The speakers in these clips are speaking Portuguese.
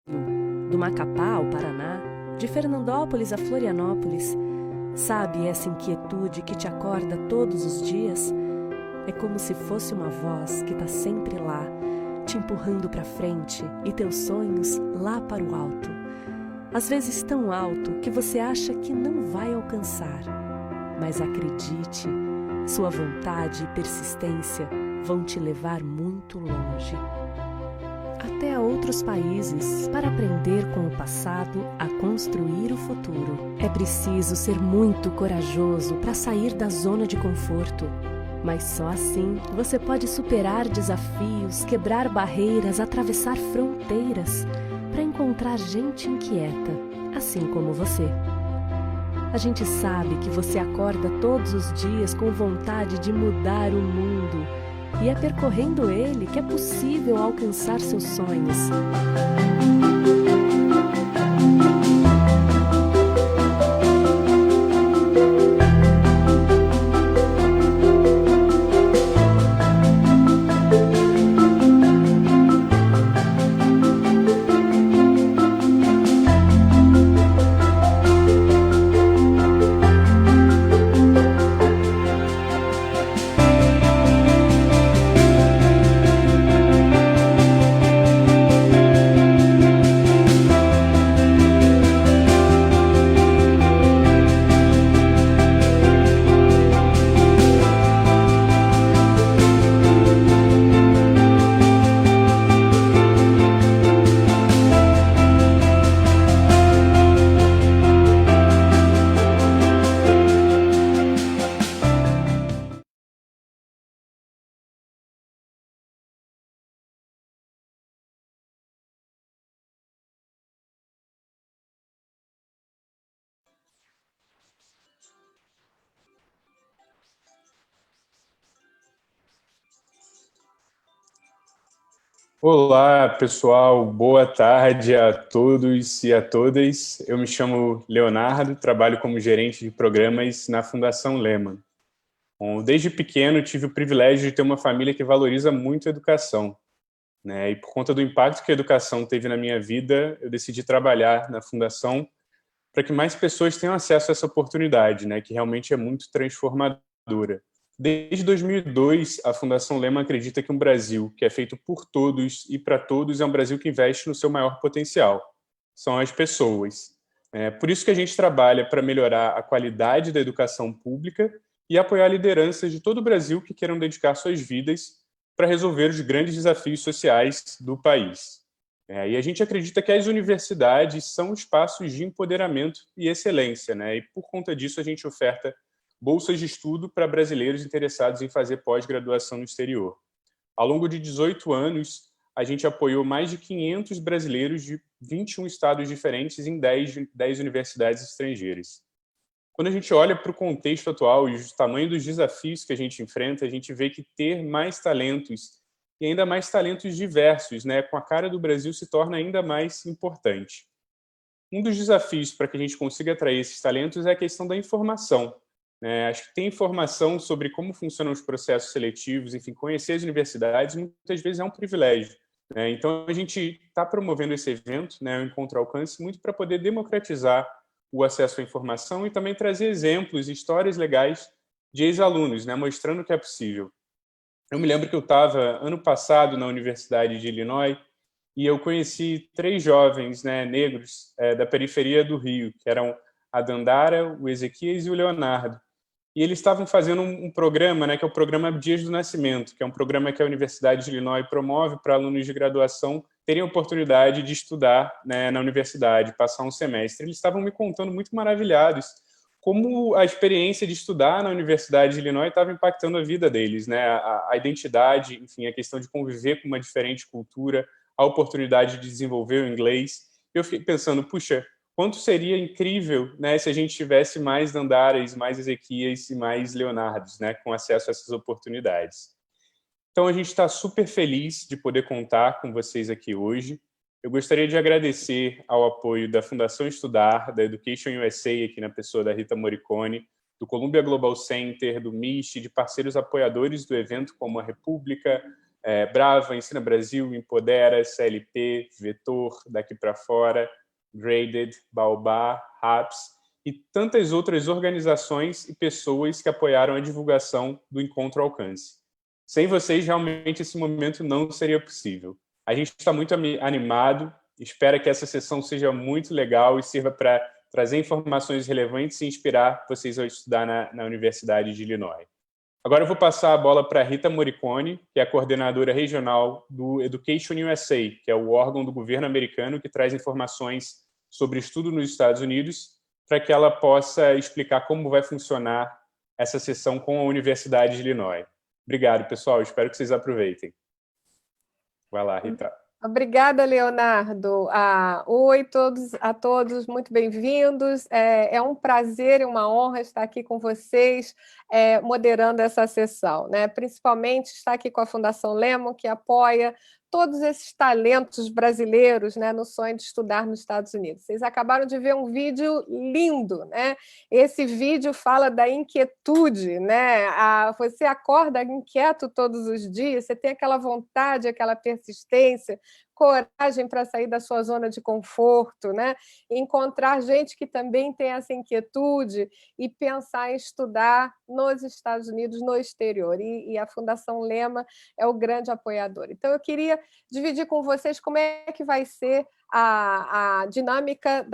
Do Macapá ao Paraná, de Fernandópolis a Florianópolis, sabe essa inquietude que te acorda todos os dias? É como se fosse uma voz que está sempre lá, te empurrando para frente e teus sonhos lá para o alto. Às vezes tão alto que você acha que não vai alcançar. Mas acredite, sua vontade e persistência vão te levar muito longe. Até a outros países, para aprender com o passado a construir o futuro. É preciso ser muito corajoso para sair da zona de conforto. Mas só assim você pode superar desafios, quebrar barreiras, atravessar fronteiras, para encontrar gente inquieta, assim como você. A gente sabe que você acorda todos os dias com vontade de mudar o mundo, e é percorrendo ele que é possível alcançar seus sonhos. Olá, pessoal. Boa tarde a todos e a todas. Eu me chamo Leonardo, trabalho como gerente de programas na Fundação Lehman. Bom, desde pequeno tive o privilégio de ter uma família que valoriza muito a educação, né? E por conta do impacto que a educação teve na minha vida, eu decidi trabalhar na Fundação para que mais pessoas tenham acesso a essa oportunidade, né? Que realmente é muito transformadora. Desde 2002, a Fundação Lehman acredita que um Brasil que é feito por todos e para todos é um Brasil que investe no seu maior potencial. São as pessoas. É por isso que a gente trabalha para melhorar a qualidade da educação pública e apoiar lideranças de todo o Brasil que queiram dedicar suas vidas para resolver os grandes desafios sociais do país. E a gente acredita que as universidades são espaços de empoderamento e excelência, né? E por conta disso a gente oferta bolsas de estudo para brasileiros interessados em fazer pós-graduação no exterior. Ao longo de 18 anos, a gente apoiou mais de 500 brasileiros de 21 estados diferentes em 10 universidades estrangeiras. Quando a gente olha para o contexto atual e o tamanho dos desafios que a gente enfrenta, a gente vê que ter mais talentos e ainda mais talentos diversos, né, com a cara do Brasil, se torna ainda mais importante. Um dos desafios para que a gente consiga atrair esses talentos é a questão da informação. Acho que ter informação sobre como funcionam os processos seletivos, enfim, conhecer as universidades, muitas vezes é um privilégio. Então, a gente está promovendo esse evento, né, o Encontro Alcance, muito para poder democratizar o acesso à informação e também trazer exemplos e histórias legais de ex-alunos, né, mostrando que é possível. Eu me lembro que eu estava, ano passado, na Universidade de Illinois, e eu conheci 3 jovens, né, negros da periferia do Rio, que eram a Dandara, o Ezequias e o Leonardo. E eles estavam fazendo um programa, né, que é o programa Dias do Nascimento, que é um programa que a Universidade de Illinois promove para alunos de graduação terem a oportunidade de estudar, né, na universidade, passar um semestre. Eles estavam me contando muito maravilhados como a experiência de estudar na Universidade de Illinois estava impactando a vida deles, né? A identidade, enfim, a questão de conviver com uma diferente cultura, a oportunidade de desenvolver o inglês. Eu fiquei pensando, puxa, quanto seria incrível, né, se a gente tivesse mais Dandaras, mais Ezequias e mais Leonardos, né, com acesso a essas oportunidades. Então, a gente está super feliz de poder contar com vocês aqui hoje. Eu gostaria de agradecer ao apoio da Fundação Estudar, da Education USA, aqui na pessoa da Rita Morricone, do Columbia Global Center, do MIST, de parceiros apoiadores do evento, como a República, Brava, Ensina Brasil, Empodera, CLP, Vetor, Daqui para Fora, Graded, Baobá, RAPS e tantas outras organizações e pessoas que apoiaram a divulgação do Encontro Alcance. Sem vocês, realmente, esse momento não seria possível. A gente está muito animado, espera que essa sessão seja muito legal e sirva para trazer informações relevantes e inspirar vocês a estudar na Universidade de Illinois. Agora eu vou passar a bola para a Rita Morricone, que é a coordenadora regional do Education USA, que é o órgão do governo americano que traz informações sobre estudo nos Estados Unidos, para que ela possa explicar como vai funcionar essa sessão com a Universidade de Illinois. Obrigado, pessoal. Espero que vocês aproveitem. Vai lá, Rita. Obrigada, Leonardo. Oi a todos, muito bem-vindos. É um prazer e uma honra estar aqui com vocês, moderando essa sessão, né? Principalmente estar aqui com a Fundação Lemon, que apoia todos esses talentos brasileiros, né, no sonho de estudar nos Estados Unidos. Vocês acabaram de ver um vídeo lindo, né? Esse vídeo fala da inquietude, né? Você acorda inquieto todos os dias, você tem aquela vontade, aquela persistência, coragem para sair da sua zona de conforto, né? Encontrar gente que também tem essa inquietude e pensar em estudar nos Estados Unidos, no exterior. E a Fundação Lema é o grande apoiador. Então, eu queria dividir com vocês como é que vai ser a dinâmica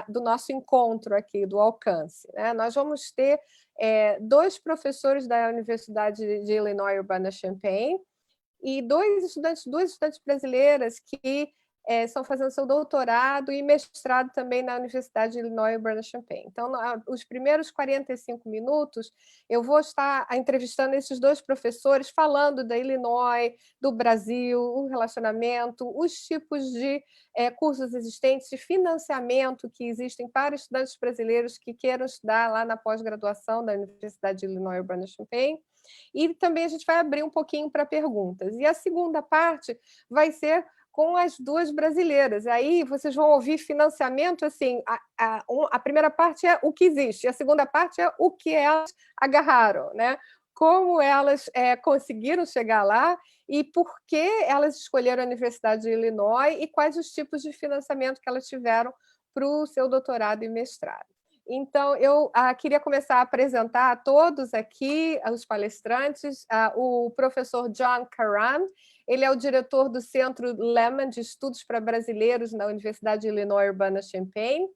do nosso encontro aqui, do Alcance, né? Nós vamos ter dois professores da Universidade de Illinois Urbana-Champaign, e duas estudantes brasileiras que estão fazendo seu doutorado e mestrado também na Universidade de Illinois Urbana-Champaign. Então, os primeiros 45 minutos, eu vou estar entrevistando esses dois professores, falando da Illinois, do Brasil, o relacionamento, os tipos de cursos existentes, de financiamento que existem para estudantes brasileiros que queiram estudar lá na pós-graduação da Universidade de Illinois Urbana-Champaign. E também a gente vai abrir um pouquinho para perguntas. E a segunda parte vai ser com as duas brasileiras. Aí vocês vão ouvir financiamento, assim, a primeira parte é o que existe, e a segunda parte é o que elas agarraram, né? Como elas conseguiram chegar lá e por que elas escolheram a Universidade de Illinois e quais os tipos de financiamento que elas tiveram para o seu doutorado e mestrado. Então, eu queria começar a apresentar a todos aqui, os palestrantes, o professor John Karan. Ele é o diretor do Centro Lehman de Estudos para Brasileiros na Universidade de Illinois Urbana-Champaign,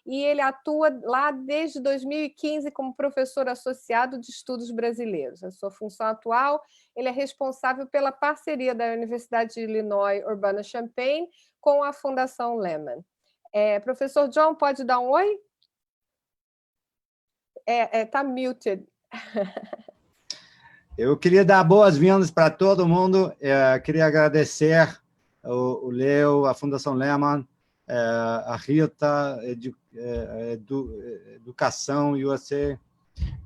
e ele atua lá desde 2015 como professor associado de estudos brasileiros. A sua função atual, ele é responsável pela parceria da Universidade de Illinois Urbana-Champaign com a Fundação Lehman. Professor John, pode dar um oi? Está muted. Eu queria dar boas-vindas para todo mundo. Queria agradecer o Leo, a Fundação Lehman, a Rita, Educação USA.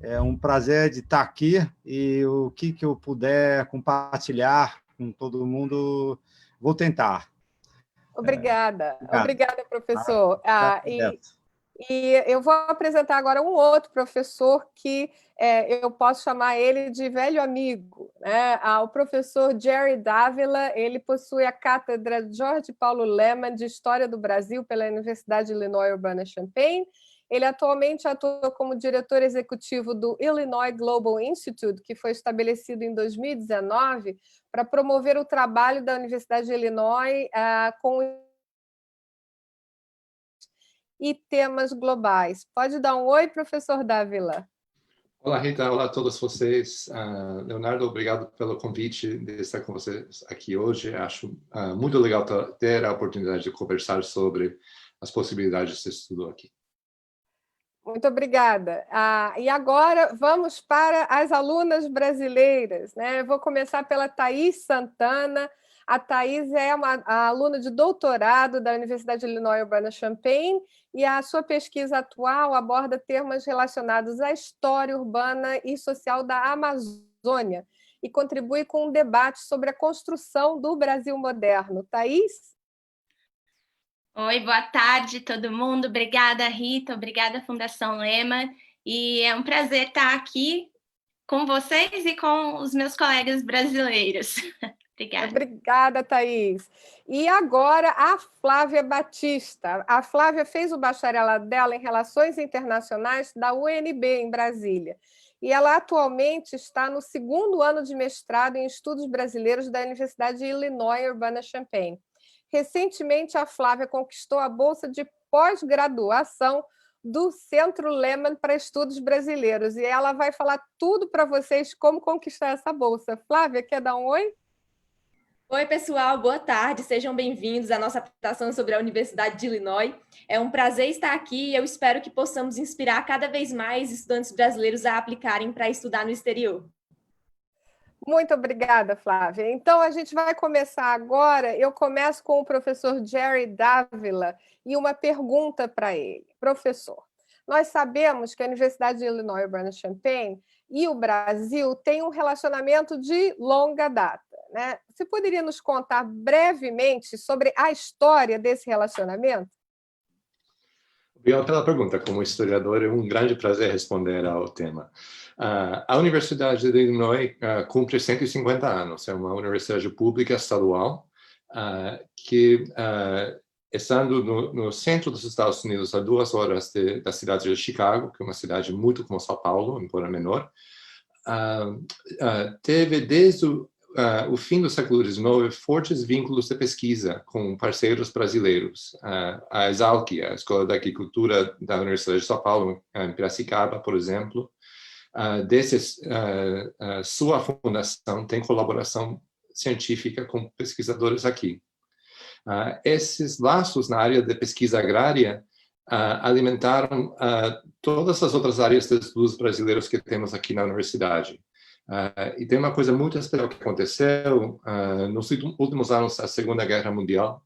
É um prazer de estar aqui e o que eu puder compartilhar com todo mundo, vou tentar. Obrigada, professor. E eu vou apresentar agora um outro professor que eu posso chamar ele de velho amigo, né? O professor Jerry Dávila. Ele possui a cátedra Jorge Paulo Lemann de História do Brasil pela Universidade de Illinois Urbana-Champaign. Ele atualmente atua como diretor executivo do Illinois Global Institute, que foi estabelecido em 2019 para promover o trabalho da Universidade de Illinois com e temas globais. Pode dar um oi, professor Dávila? Olá, Rita. Olá a todos vocês. Leonardo, obrigado pelo convite de estar com vocês aqui hoje. Acho muito legal ter a oportunidade de conversar sobre as possibilidades de estudo aqui. Muito obrigada. E agora vamos para as alunas brasileiras, né? Eu vou começar pela Thaís Santana. A Thaís é a aluna de doutorado da Universidade de Illinois Urbana-Champaign e a sua pesquisa atual aborda temas relacionados à história urbana e social da Amazônia e contribui com um debate sobre a construção do Brasil moderno. Thaís? Oi, boa tarde, todo mundo. Obrigada, Rita. Obrigada, Fundação Lema. E é um prazer estar aqui com vocês e com os meus colegas brasileiros. Obrigada. Obrigada, Thaís. E agora a Flávia Batista. A Flávia fez o bacharelado dela em Relações Internacionais da UNB, em Brasília. E ela atualmente está no 2º ano de mestrado em Estudos Brasileiros da Universidade de Illinois Urbana-Champaign. Recentemente, a Flávia conquistou a bolsa de pós-graduação do Centro Lehman para Estudos Brasileiros. E ela vai falar tudo para vocês como conquistar essa bolsa. Flávia, quer dar um oi? Oi, pessoal, boa tarde, sejam bem-vindos à nossa apresentação sobre a Universidade de Illinois. É um prazer estar aqui e eu espero que possamos inspirar cada vez mais estudantes brasileiros a aplicarem para estudar no exterior. Muito obrigada, Flávia. Então, a gente vai começar agora. Eu começo com o professor Jerry Dávila e uma pergunta para ele. Professor, nós sabemos que a Universidade de Illinois Urbana-Champaign e o Brasil têm um relacionamento de longa data, né? Você poderia nos contar brevemente sobre a história desse relacionamento? Obrigado pela pergunta. Como historiador, é um grande prazer responder ao tema. A Universidade de Illinois cumpre 150 anos. É uma universidade pública estadual que, estando no centro dos Estados Unidos, a 2 horas da cidade de Chicago, que é uma cidade muito como São Paulo, embora menor, teve desde o fim do século XIX fortes vínculos de pesquisa com parceiros brasileiros. A Exalc, a Escola de Agricultura da Universidade de São Paulo, em Piracicaba, por exemplo, desde sua fundação tem colaboração científica com pesquisadores aqui. Esses laços na área de pesquisa agrária alimentaram todas as outras áreas de estudos brasileiros que temos aqui na universidade. E tem uma coisa muito especial que aconteceu nos últimos anos da Segunda Guerra Mundial.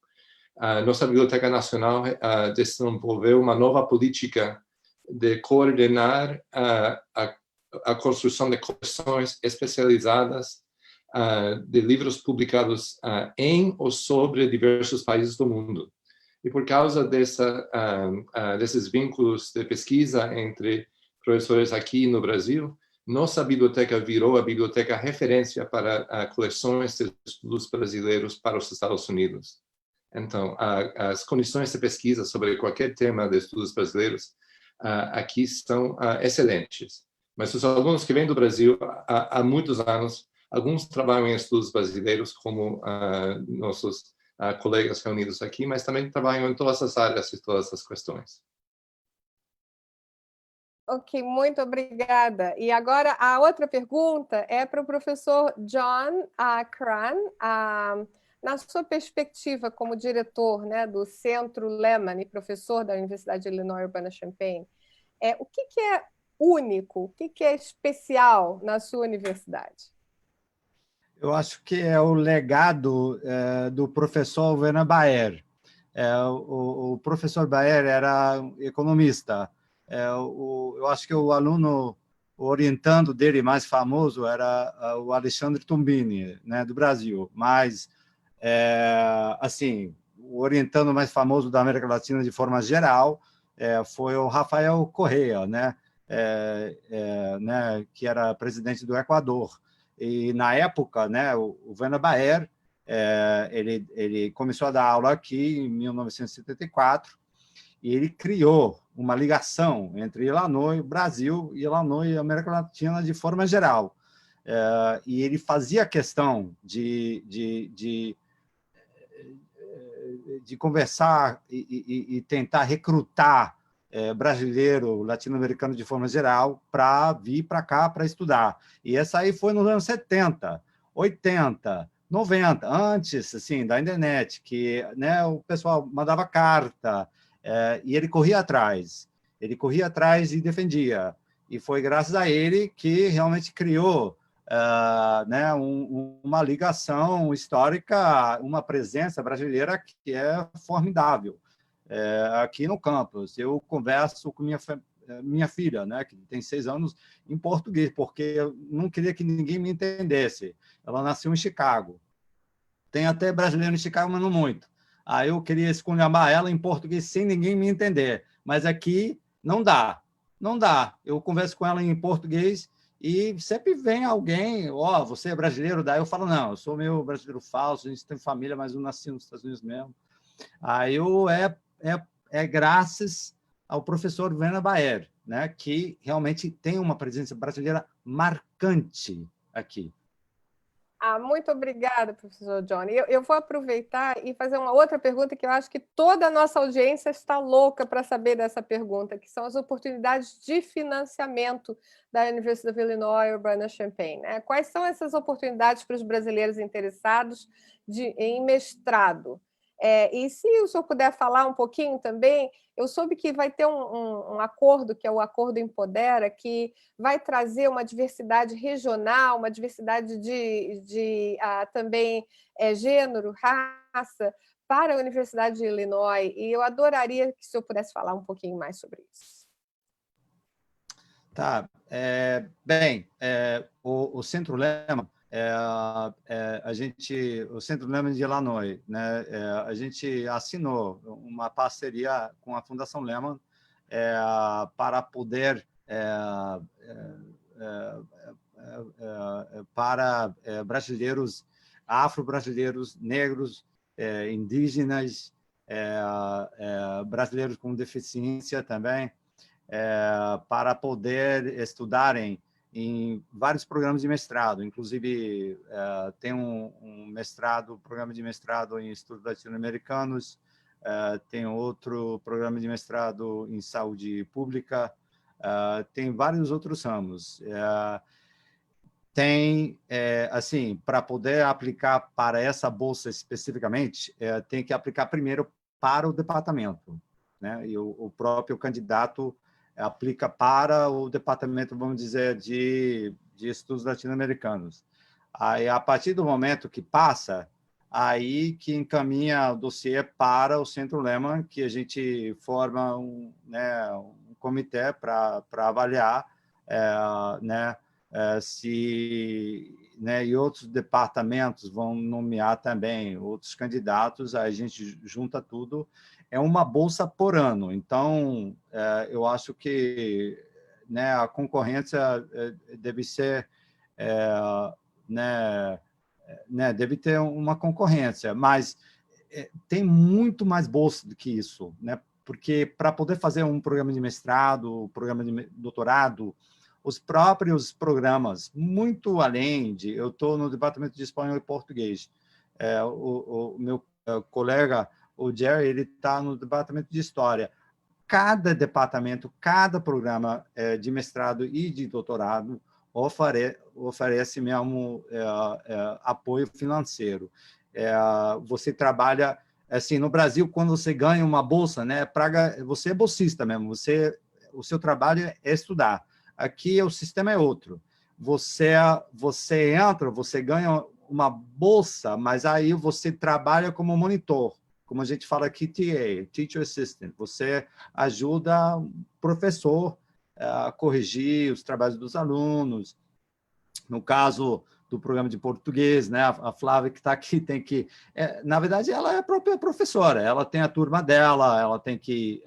Nossa Biblioteca Nacional desenvolveu uma nova política de coordenar a construção de coleções especializadas de livros publicados em ou sobre diversos países do mundo. E por causa desses vínculos de pesquisa entre professores aqui no Brasil, nossa biblioteca virou a biblioteca referência para coleções de estudos brasileiros para os Estados Unidos. Então, as condições de pesquisa sobre qualquer tema de estudos brasileiros aqui são excelentes. Mas os alunos que vêm do Brasil há muitos anos, alguns trabalham em estudos brasileiros, como nossos colegas reunidos aqui, mas também trabalham em todas as áreas e todas as questões. Ok, muito obrigada. E agora a outra pergunta é para o professor John Cran. Na sua perspectiva como diretor, né, do Centro Lehman e professor da Universidade de Illinois Urbana-Champaign, o que é único, o que é especial na sua universidade? Eu acho que é o legado do professor Werner Baer. O professor Baer era economista. Eu acho que o aluno orientando dele mais famoso era o Alexandre Tombini, né, do Brasil. Mas, assim, o orientando mais famoso da América Latina de forma geral foi o Rafael Correa, né, que era presidente do Equador. E, na época, né, o Werner Baer, ele começou a dar aula aqui em 1974, e ele criou uma ligação entre Illinois, Brasil, e Illinois e América Latina de forma geral. E ele fazia questão de conversar e tentar recrutar brasileiro, latino-americano de forma geral, para vir para cá para estudar. E essa aí foi nos anos 70, 80, 90, antes assim, da internet, que, né, o pessoal mandava carta, e ele corria atrás e defendia. E foi graças a ele que realmente criou né, uma ligação histórica, uma presença brasileira que é formidável. Aqui no campus, eu converso com minha filha, né, que tem 6 anos, em português, porque eu não queria que ninguém me entendesse. Ela nasceu em Chicago. Tem até brasileiro em Chicago, mas não muito. Aí eu queria esculhambar ela em português sem ninguém me entender. Mas aqui não dá. Eu converso com ela em português E sempre vem alguém, você é brasileiro? Daí eu falo, não, eu sou meu brasileiro falso, a gente tem família, mas eu nasci nos Estados Unidos mesmo. Aí é graças ao professor Werner Baer, né, que realmente tem uma presença brasileira marcante aqui. Muito obrigada, professor Johnny. Eu vou aproveitar e fazer uma outra pergunta que eu acho que toda a nossa audiência está louca para saber dessa pergunta, que são as oportunidades de financiamento da Universidade of Illinois Urbana-Champaign, né? Quais são essas oportunidades para os brasileiros interessados em mestrado? E se o senhor puder falar um pouquinho também, eu soube que vai ter um acordo, que é o Acordo Empodera, que vai trazer uma diversidade regional, uma diversidade também gênero, raça, para a Universidade de Illinois, e eu adoraria que o senhor pudesse falar um pouquinho mais sobre isso. Tá. Bem, o Centro Lehman, o Centro Lehman de Illinois, né, a gente assinou uma parceria com a Fundação Lehman para poder para brasileiros, afro-brasileiros, negros, indígenas, brasileiros com deficiência também, para poder estudarem em vários programas de mestrado. Inclusive, tem um programa de mestrado em estudos latino-americanos, tem outro programa de mestrado em saúde pública, tem vários outros ramos. Assim, para poder aplicar para essa bolsa especificamente, tem que aplicar primeiro para o departamento, né? E o próprio candidato aplica para o departamento, vamos dizer, de estudos latino-americanos. Aí, a partir do momento que passa, aí que encaminha o dossiê para o Centro Lehman, que a gente forma um comitê para avaliar, e outros departamentos vão nomear também outros candidatos, aí a gente junta tudo. É uma bolsa por ano, então eu acho que a concorrência deve ser, deve ter uma concorrência, mas tem muito mais bolsa do que isso, né? Porque para poder fazer um programa de mestrado, programa de doutorado, os próprios programas, muito além de... Eu estou no departamento de espanhol e português. O meu colega, o Jerry, ele está no departamento de história. Cada departamento, cada programa de mestrado e de doutorado oferece mesmo apoio financeiro. Você trabalha... Assim, no Brasil, quando você ganha uma bolsa, né, você é bolsista mesmo, o seu trabalho é estudar. Aqui o sistema é outro. Você entra, você ganha uma bolsa, mas aí você trabalha como monitor, como a gente fala aqui, TA, Teacher Assistant. Você ajuda o professor a corrigir os trabalhos dos alunos. No caso do programa de português, né, a Flávia que está aqui tem que... na verdade, ela é a própria professora, ela tem a turma dela, ela tem que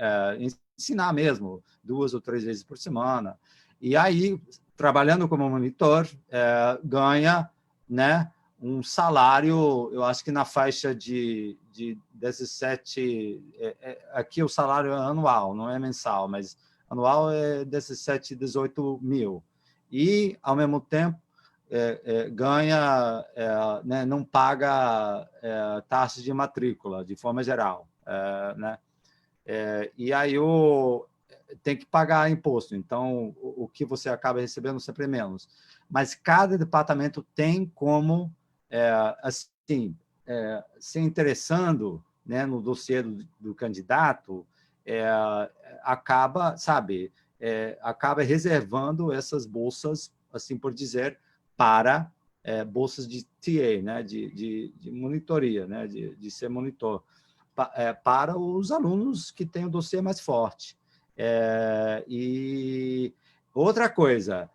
ensinar mesmo 2 ou 3 vezes por semana. E aí, trabalhando como monitor, ganha, né, um salário, eu acho que na faixa de 17... aqui o salário é anual, não é mensal, mas anual é 17, 18 mil. E, ao mesmo tempo, ganha, né, não paga taxas de matrícula, de forma geral. Né? E aí tem que pagar imposto, então o que você acaba recebendo sempre é menos. Mas cada departamento tem como, assim, se interessando, né, no dossiê do candidato, acaba, sabe, acaba reservando essas bolsas, assim por dizer, para bolsas de TA, né, de monitoria, né, de ser monitor, para os alunos que têm o dossiê mais forte. E outra coisa,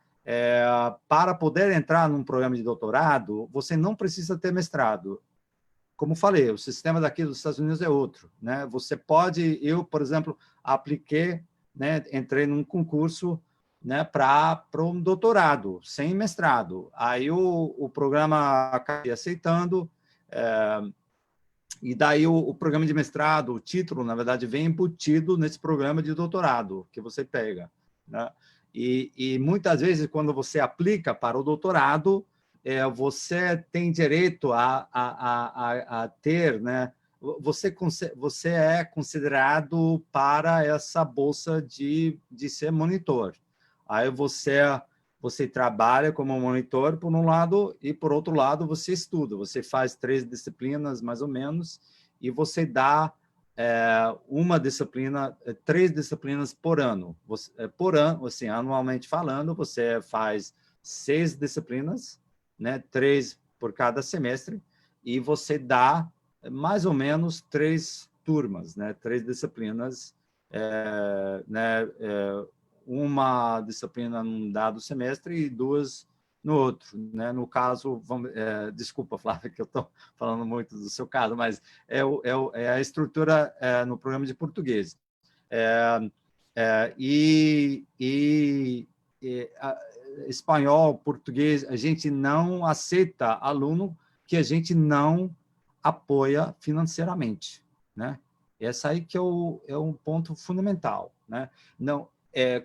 para poder entrar num programa de doutorado, você não precisa ter mestrado. Como falei, o sistema daqui dos Estados Unidos é outro, né? Você pode... Eu, por exemplo, apliquei, né, entrei num concurso né, para um doutorado, sem mestrado. Aí o programa acabei aceitando, e daí o programa de mestrado, o título, na verdade, vem embutido nesse programa de doutorado que você pega, né? E muitas vezes, quando você aplica para o doutorado, você tem direito a ter, né? Você é considerado para essa bolsa de ser monitor. Aí você trabalha como monitor, por um lado, e, por outro lado, você estuda. Você faz 3 disciplinas, mais ou menos, e você dá uma disciplina, 3 disciplinas por ano. Por ano, assim, anualmente falando, você faz 6 disciplinas, né, 3 por cada semestre, e você dá mais ou menos 3 turmas, né, 3 disciplinas, né, uma disciplina num dado semestre e 2 no outro, né? No caso, desculpa, Flávia, que eu estou falando muito do seu caso, mas é a estrutura no programa de português. Espanhol, português, a gente não aceita aluno que a gente não apoia financeiramente, né? Essa aí que é um ponto fundamental, né? Não,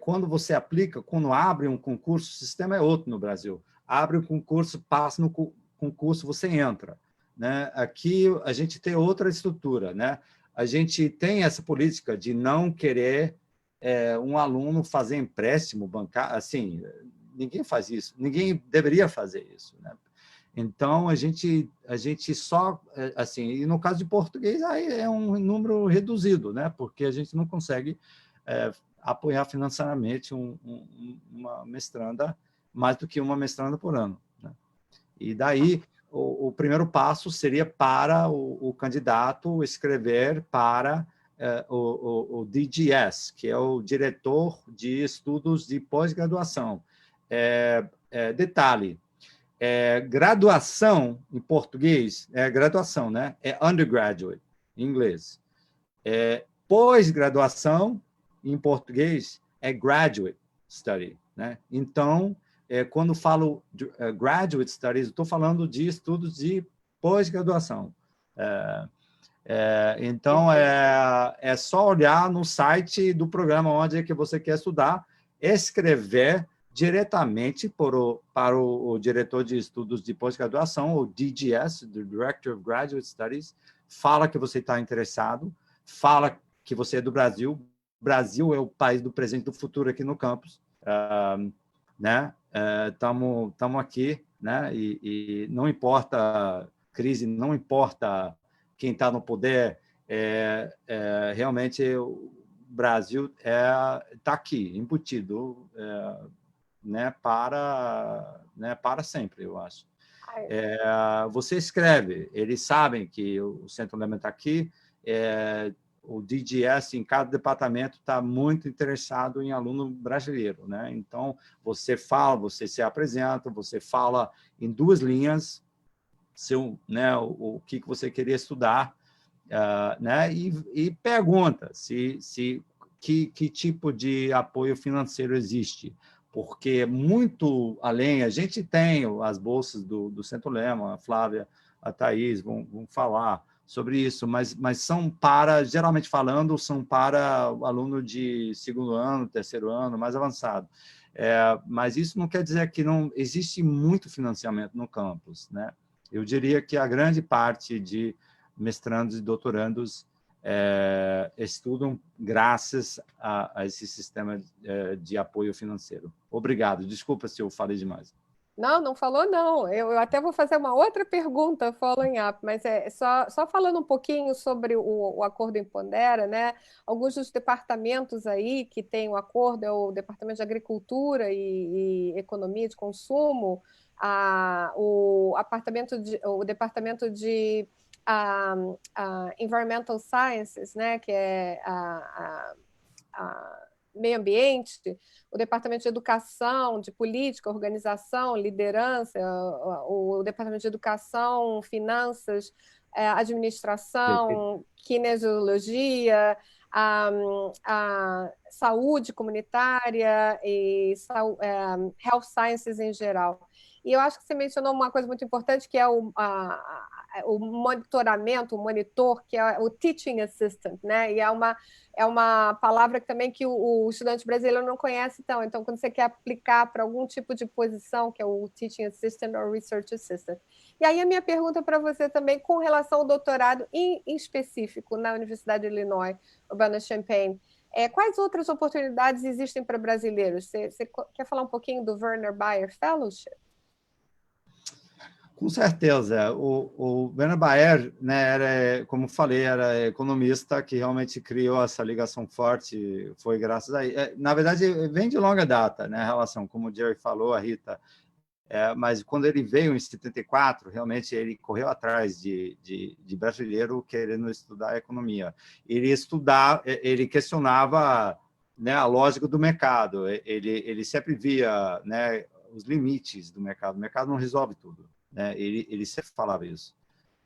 quando você aplica, quando abre um concurso, o sistema é outro no Brasil. Abre o concurso, passa no concurso, você entra, né? Aqui a gente tem outra estrutura, né? A gente tem essa política de não querer um aluno fazer empréstimo bancário, assim, ninguém faz isso, ninguém deveria fazer isso, né? Então, a gente só, assim, e no caso de português, aí é um número reduzido, né? Porque a gente não consegue apoiar financeiramente uma mestranda, mais do que uma mestranda por ano, né? E daí, o primeiro passo seria para o candidato escrever para o DGS, que é o Diretor de Estudos de Pós-Graduação. Detalhe, graduação em português é graduação, né? É undergraduate em inglês. Pós-graduação em português é graduate study, né? Então, quando falo de, graduate studies, estou falando de estudos de pós-graduação. Então, é só olhar no site do programa onde é que você quer estudar, escrever diretamente para o diretor de estudos de pós-graduação, o DGS, the Director of Graduate Studies, fala que você está interessado, fala que você é do Brasil. Brasil é o país do presente e do futuro aqui no campus, né? Estamos aqui, né? E não importa crise, não importa quem está no poder, realmente o Brasil está aqui, embutido, né, para sempre, eu acho. Você escreve, eles sabem que o Centro Lehman está aqui, o DGS em cada departamento está muito interessado em aluno brasileiro, né? Então, você fala, você se apresenta, você fala em 2 linhas, né, o que você queria estudar, né, e pergunta que tipo de apoio financeiro existe, porque muito além, a gente tem as bolsas do Centro Lehman, a Flávia, a Thaís vão falar sobre isso, mas são geralmente falando, são para o aluno de 2º ano, 3º ano, mais avançado. Mas isso não quer dizer que não existe muito financiamento no campus, né? Eu diria que a grande parte de mestrandos e doutorandos estudam graças a esse sistema de apoio financeiro. Obrigado. Desculpa se eu falei demais. Não falou, não. Eu até vou fazer uma outra pergunta, following up, mas só falando um pouquinho sobre o acordo Empodera, né? Alguns dos departamentos aí que tem o acordo é o Departamento de Agricultura e Economia de Consumo, o Departamento de Environmental Sciences, né? Que é meio ambiente, o Departamento de Educação, de Política, Organização, Liderança, o Departamento de Educação, Finanças, Administração, Kinesiologia, a saúde comunitária e health sciences em geral. E eu acho que você mencionou uma coisa muito importante, que é o monitoramento, o monitor, que é o teaching assistant, né? E é uma palavra também que o estudante brasileiro não conhece tão. Então, quando você quer aplicar para algum tipo de posição, que é o teaching assistant ou research assistant. E aí a minha pergunta para você também, com relação ao doutorado em específico na Universidade de Illinois, Urbana-Champaign, quais outras oportunidades existem para brasileiros? Você quer falar um pouquinho do Werner Bayer Fellowship? Com certeza. O Werner Bayer, né, era, como falei, era economista que realmente criou essa ligação forte, foi graças a ele. Na verdade, vem de longa data, né, a relação, como o Jerry falou, a Rita. Mas quando ele veio em 74, realmente ele correu atrás de brasileiro querendo estudar economia. Ele questionava, né, a lógica do mercado. Ele sempre via, né, os limites do mercado. O mercado não resolve tudo. Né? Ele sempre falava isso.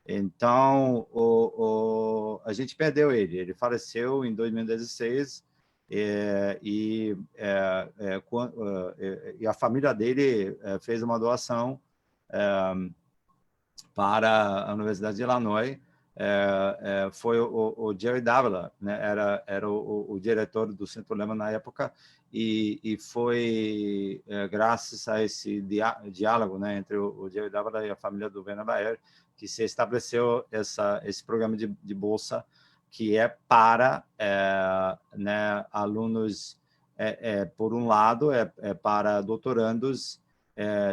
Então, a gente perdeu ele. Ele faleceu em 2016 e a família dele fez uma doação para a Universidade de Illinois. Foi o Jerry Davila, né? Era o diretor do Centro Lehman na época, e foi graças a esse diálogo, né, entre o Jerry Davila e a família do Werner Bayer que se estabeleceu esse programa de bolsa, que é para né, alunos, por um lado, para doutorandos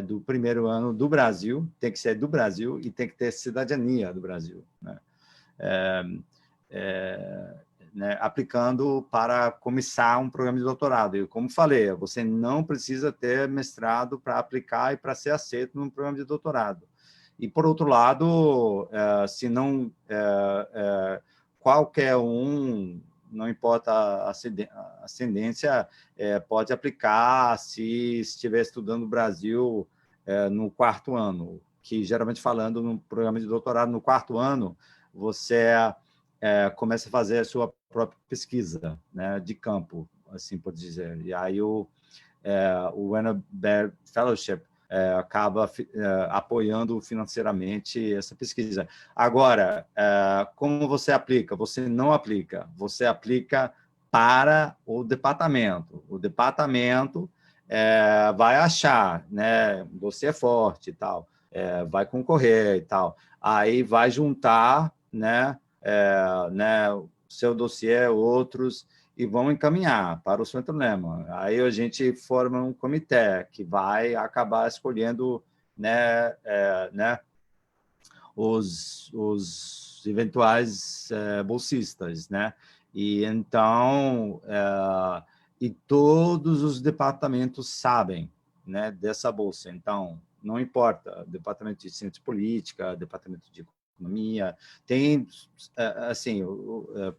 do primeiro ano do Brasil, tem que ser do Brasil e tem que ter cidadania do Brasil, né? Né, aplicando para começar um programa de doutorado. E, como falei, você não precisa ter mestrado para aplicar e para ser aceito num programa de doutorado. E, por outro lado, se não qualquer um, não importa a ascendência, pode aplicar se estiver estudando no Brasil no quarto ano, que, geralmente falando, no programa de doutorado, no quarto ano, você começa a fazer a sua própria pesquisa, né, de campo, assim por dizer. E aí o Werner Bayer Fellowship acaba apoiando financeiramente essa pesquisa. Agora, como você aplica? Você não aplica. Você aplica para o departamento. O departamento vai achar, né, você é forte e tal, vai concorrer e tal. Aí vai juntar, né, seu dossiê, outros, e vão encaminhar para o Centro Lehman. Aí a gente forma um comitê que vai acabar escolhendo, né, os eventuais bolsistas, né? E então, e todos os departamentos sabem, né, dessa bolsa. Então, não importa, departamento de ciência política, departamento de economia, tem, assim,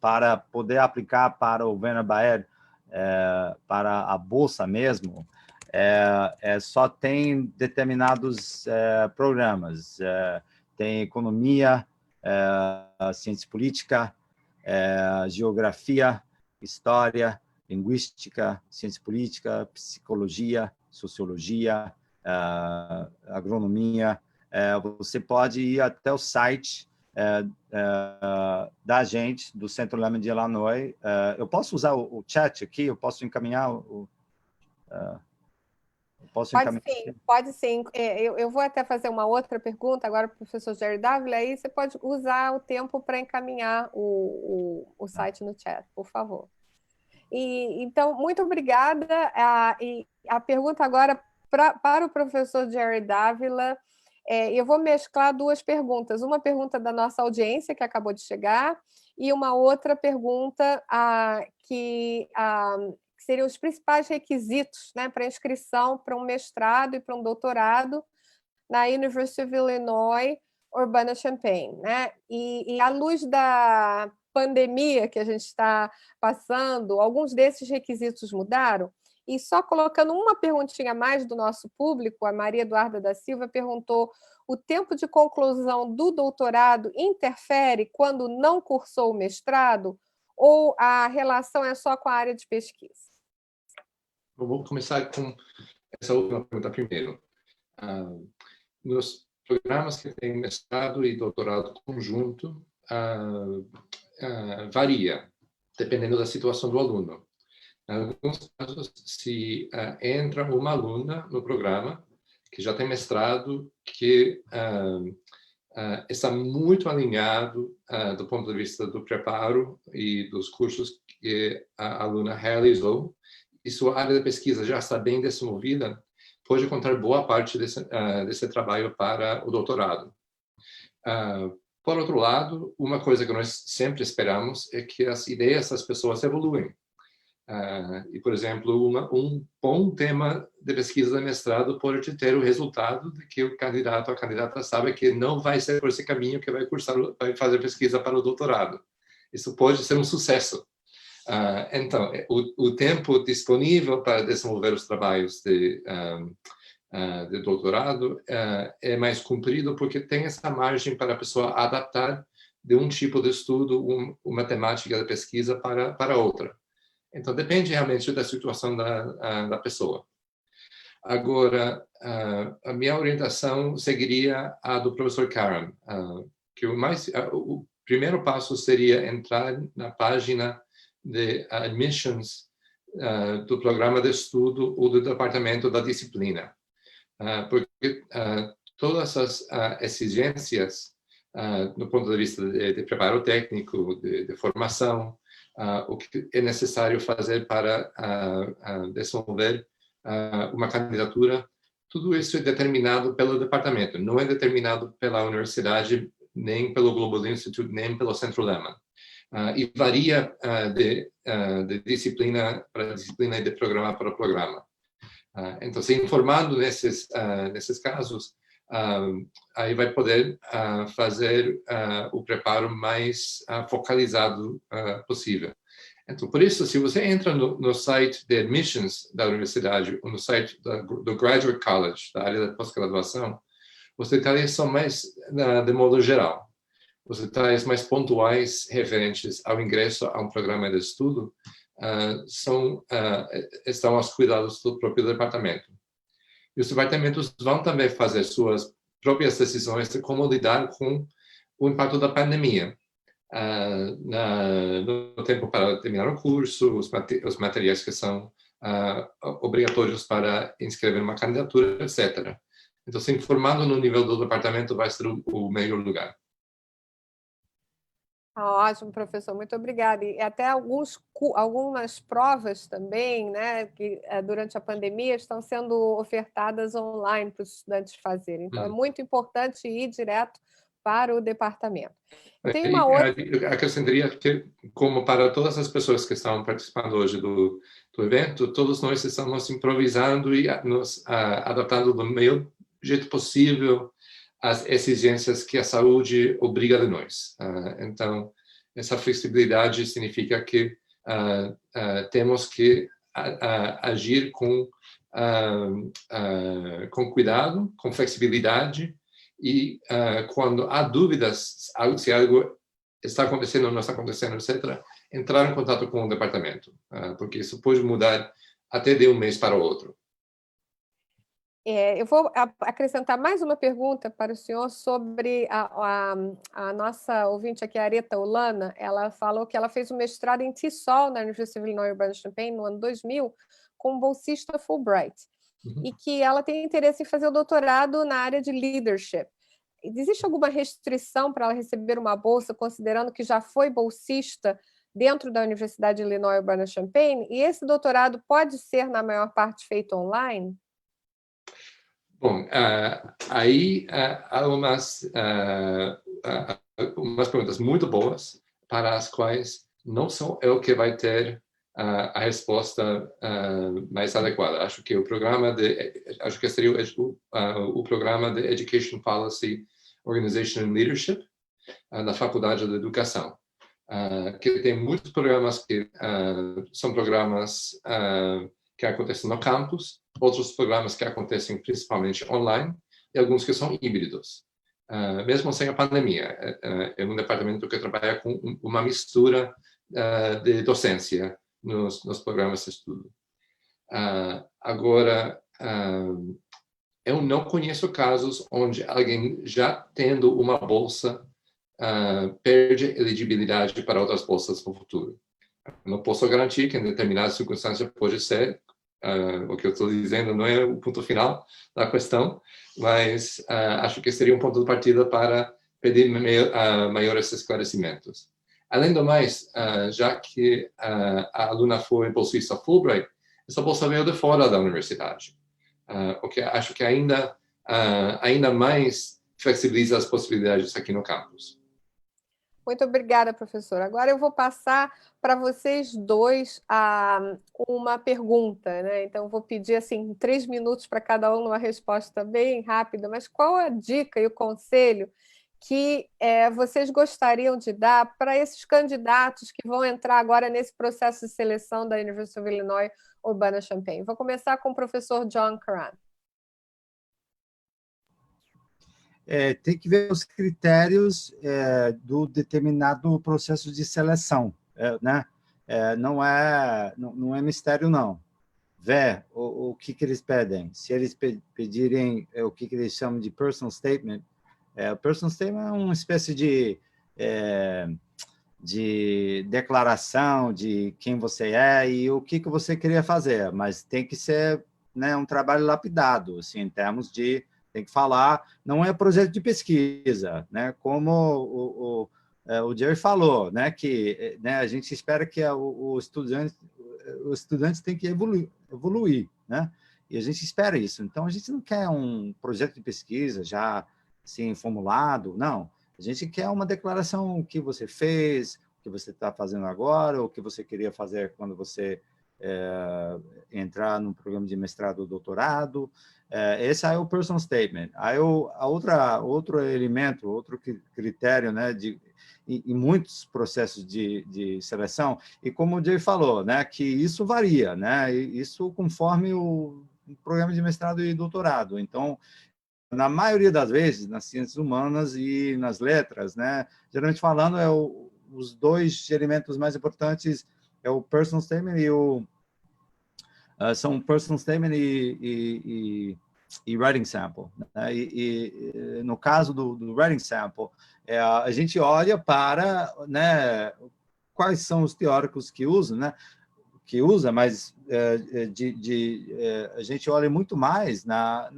para poder aplicar para o Werner Bayer, para a bolsa mesmo, só tem determinados programas. Tem economia, ciência política, geografia, história, linguística, ciência política, psicologia, sociologia, agronomia. Você pode ir até o site da gente, do Centro Lehman de Illinois. Eu posso usar o chat aqui? Eu posso encaminhar Pode sim. Eu vou até fazer uma outra pergunta agora para o professor Jerry Davila, aí você pode usar o tempo para encaminhar o site no chat, por favor. Então, muito obrigada. E a pergunta agora para o professor Jerry Davila, eu vou mesclar duas perguntas. Uma pergunta da nossa audiência, que acabou de chegar, e uma outra pergunta que seriam os principais requisitos, né, para inscrição para um mestrado e para um doutorado na University of Illinois, Urbana-Champaign, né? E à luz da pandemia que a gente está passando, alguns desses requisitos mudaram. E só colocando uma perguntinha a mais do nosso público, a Maria Eduarda da Silva perguntou: o tempo de conclusão do doutorado interfere quando não cursou o mestrado? ou a relação é só com a área de pesquisa? Eu vou começar com essa última pergunta primeiro. Nos programas que têm mestrado e doutorado conjunto, varia, dependendo da situação do aluno. Em alguns casos, se entra uma aluna no programa que já tem mestrado, que está muito alinhado do ponto de vista do preparo e dos cursos que a aluna realizou, e sua área de pesquisa já está bem desenvolvida, pode contar boa parte desse trabalho para o doutorado. Por outro lado, uma coisa que nós sempre esperamos é que as ideias das pessoas evoluem. E, por exemplo, um bom tema de pesquisa de mestrado pode ter o resultado de que o candidato ou a candidata sabe que não vai ser por esse caminho que vai fazer pesquisa para o doutorado. Isso pode ser um sucesso. Então, o tempo disponível para desenvolver os trabalhos de doutorado é mais comprido porque tem essa margem para a pessoa adaptar de um tipo de estudo, uma temática de pesquisa para outra. Então, depende realmente da situação da pessoa. Agora, a minha orientação seguiria a do professor Karam, que o primeiro passo seria entrar na página de admissions do programa de estudo ou do departamento da disciplina. Porque todas as exigências, do ponto de vista de preparo técnico, de formação, o que é necessário fazer para desenvolver uma candidatura, tudo isso é determinado pelo departamento, não é determinado pela universidade, nem pelo Global Institute, nem pelo Centro Lehman. E varia de disciplina para disciplina e de programa para programa. Então, se informando nesses casos, aí vai poder fazer o preparo mais focalizado possível. Então, por isso, se você entra no site de admissions da universidade, ou no site do Graduate College, da área da pós-graduação, você tem só mais de modo geral. Os detalhes mais pontuais referentes ao ingresso a um programa de estudo estão aos cuidados do próprio departamento. E os departamentos vão também fazer suas próprias decisões de como lidar com o impacto da pandemia. No tempo para terminar o curso, os materiais que são obrigatórios para inscrever uma candidatura, etc. Então, se informando no nível do departamento vai ser o melhor lugar. Ótimo, professor, muito obrigada. E até algumas provas também, né, que durante a pandemia estão sendo ofertadas online para os estudantes fazerem. Então, é muito importante ir direto para o departamento. Tem uma outra... Eu acrescentaria que, como para todas as pessoas que estão participando hoje do evento, todos nós estamos improvisando e nos adaptando do melhor jeito possível as exigências que a saúde obriga de nós. Então, essa flexibilidade significa que temos que agir com cuidado, com flexibilidade, e quando há dúvidas se algo está acontecendo ou não está acontecendo, etc., entrar em contato com o departamento, porque isso pode mudar até de um mês para o outro. Eu vou acrescentar mais uma pergunta para o senhor sobre a nossa ouvinte aqui, a Areta Olana. Ela falou que ela fez um mestrado em TESOL na University of Illinois Urbana-Champaign no ano 2000 com bolsista Fulbright, e que ela tem interesse em fazer o doutorado na área de leadership. Existe alguma restrição para ela receber uma bolsa, considerando que já foi bolsista dentro da Universidade de Illinois Urbana-Champaign? E esse doutorado pode ser, na maior parte, feito online? Bom, aí há umas perguntas muito boas para as quais não sou eu que vai ter a resposta mais adequada. Acho que seria o programa de Education Policy, Organization and Leadership na Faculdade de Educação, que tem muitos programas que são programas que acontecem no campus, outros programas que acontecem principalmente online, e alguns que são híbridos. Mesmo sem a pandemia, é um departamento que trabalha com uma mistura de docência nos programas de estudo. Agora, eu não conheço casos onde alguém já tendo uma bolsa perde elegibilidade para outras bolsas no futuro. Não posso garantir que em determinadas circunstâncias pode ser. O que eu estou dizendo não é o ponto final da questão, mas acho que seria um ponto de partida para pedir maiores esclarecimentos. Além do mais, já que a aluna foi bolsista Fulbright, essa bolsa veio de fora da universidade, o que acho que ainda mais flexibiliza as possibilidades aqui no campus. Muito obrigada, professor. Agora eu vou passar para vocês dois uma pergunta, né? Então, eu vou pedir assim 3 minutos para cada um, uma resposta bem rápida, mas qual a dica e o conselho que vocês gostariam de dar para esses candidatos que vão entrar agora nesse processo de seleção da University of Illinois Urbana-Champaign? Vou começar com o professor John Curran. Tem que ver os critérios do determinado processo de seleção, né? Não é mistério, não. Ver o que eles pedem. Se eles pedirem o que eles chamam de personal statement, o personal statement é uma espécie de declaração de quem você é e o que você queria fazer, mas tem que ser, né, um trabalho lapidado, assim, em termos de tem que falar, não é projeto de pesquisa, né? Como o Jerry falou, né? Que, né, a gente espera que os estudantes têm que evoluir, né? E a gente espera isso. Então, a gente não quer um projeto de pesquisa já assim, formulado, não. A gente quer uma declaração, o que você fez, o que você está fazendo agora, o que você queria fazer quando você entrar no programa de mestrado ou doutorado. Esse é o personal statement. Aí outro elemento, outro critério, né, em muitos processos de seleção, e como o Jay falou, né, que isso varia, né, isso conforme o programa de mestrado e doutorado. Então, na maioria das vezes, nas ciências humanas e nas letras, né, geralmente falando, os dois elementos mais importantes é o personal statement são personal statement e writing sample. Né? E no caso do writing sample, a gente olha para, né, quais são os teóricos que usam, né? Mas a gente olha muito mais na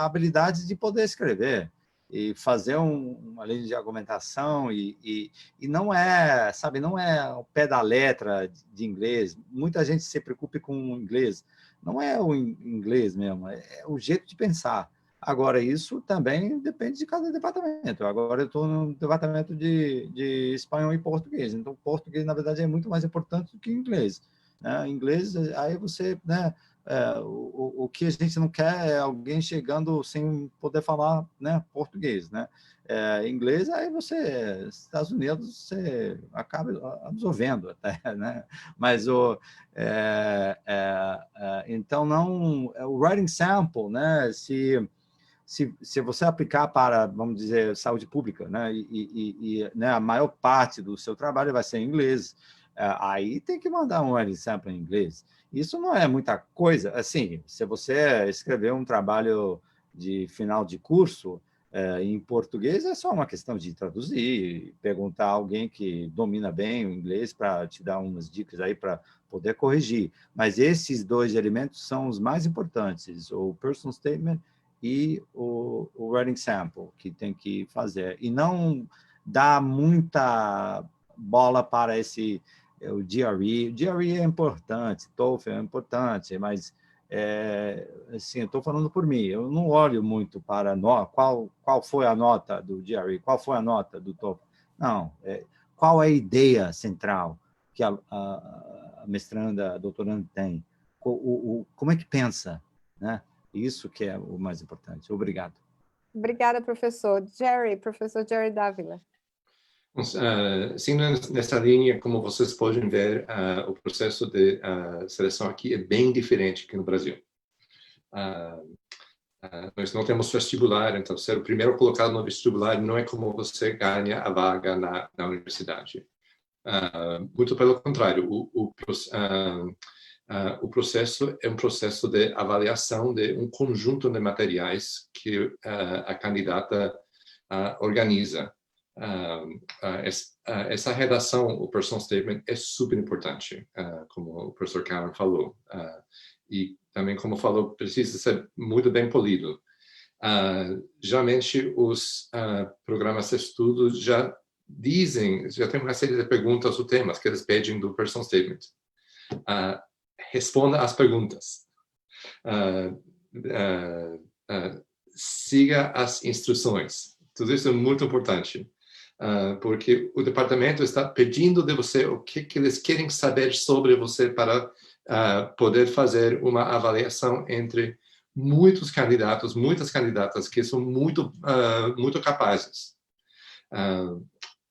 habilidade de poder escrever e fazer uma linha de argumentação e não é, sabe, não é o pé da letra de inglês. Muita gente se preocupa com o inglês. Não é o inglês mesmo, é o jeito de pensar. Agora, isso também depende de cada departamento. Agora, eu estou no departamento de espanhol e português. Então, português, na verdade, é muito mais importante do que inglês. Né? Inglês, aí você... né, o que a gente não quer é alguém chegando sem poder falar, né, português, né? Inglês, aí você, Estados Unidos, você acaba absorvendo até, né? Mas então não, o writing sample, né? Se você aplicar para, vamos dizer, saúde pública, né? Né, a maior parte do seu trabalho vai ser em inglês, aí tem que mandar um writing sample em inglês. Isso não é muita coisa. Assim, se você escrever um trabalho de final de curso em português, é só uma questão de traduzir, perguntar a alguém que domina bem o inglês para te dar umas dicas aí para poder corrigir. Mas esses dois elementos são os mais importantes, o personal statement e o writing sample, que tem que fazer. E não dá muita bola para o GRE. O GRE é importante, TOEFL é importante, mas assim, eu estou falando por mim, eu não olho muito para qual foi a nota do GRE, qual foi a nota do TOEFL. Não, qual é a ideia central que a mestranda, a doutoranda tem? Como é que pensa, né? Isso que é o mais importante. Obrigado. Obrigada, professor Jerry Dávila. Sim, nessa linha, como vocês podem ver, o processo de seleção aqui é bem diferente que no Brasil. Nós não temos vestibular, então ser o primeiro colocado no vestibular não é como você ganha a vaga na universidade. Muito pelo contrário, o processo é um processo de avaliação de um conjunto de materiais que a candidata organiza. Essa redação, o personal statement, é super importante, como o professor Karen falou. E também, como falou, precisa ser muito bem polido. Geralmente, os programas de estudo já tem uma série de perguntas ou temas que eles pedem do personal statement. Responda às perguntas. Siga as instruções. Tudo isso é muito importante. Porque o departamento está pedindo de você o que eles querem saber sobre você para poder fazer uma avaliação entre muitos candidatos, muitas candidatas que são muito muito capazes.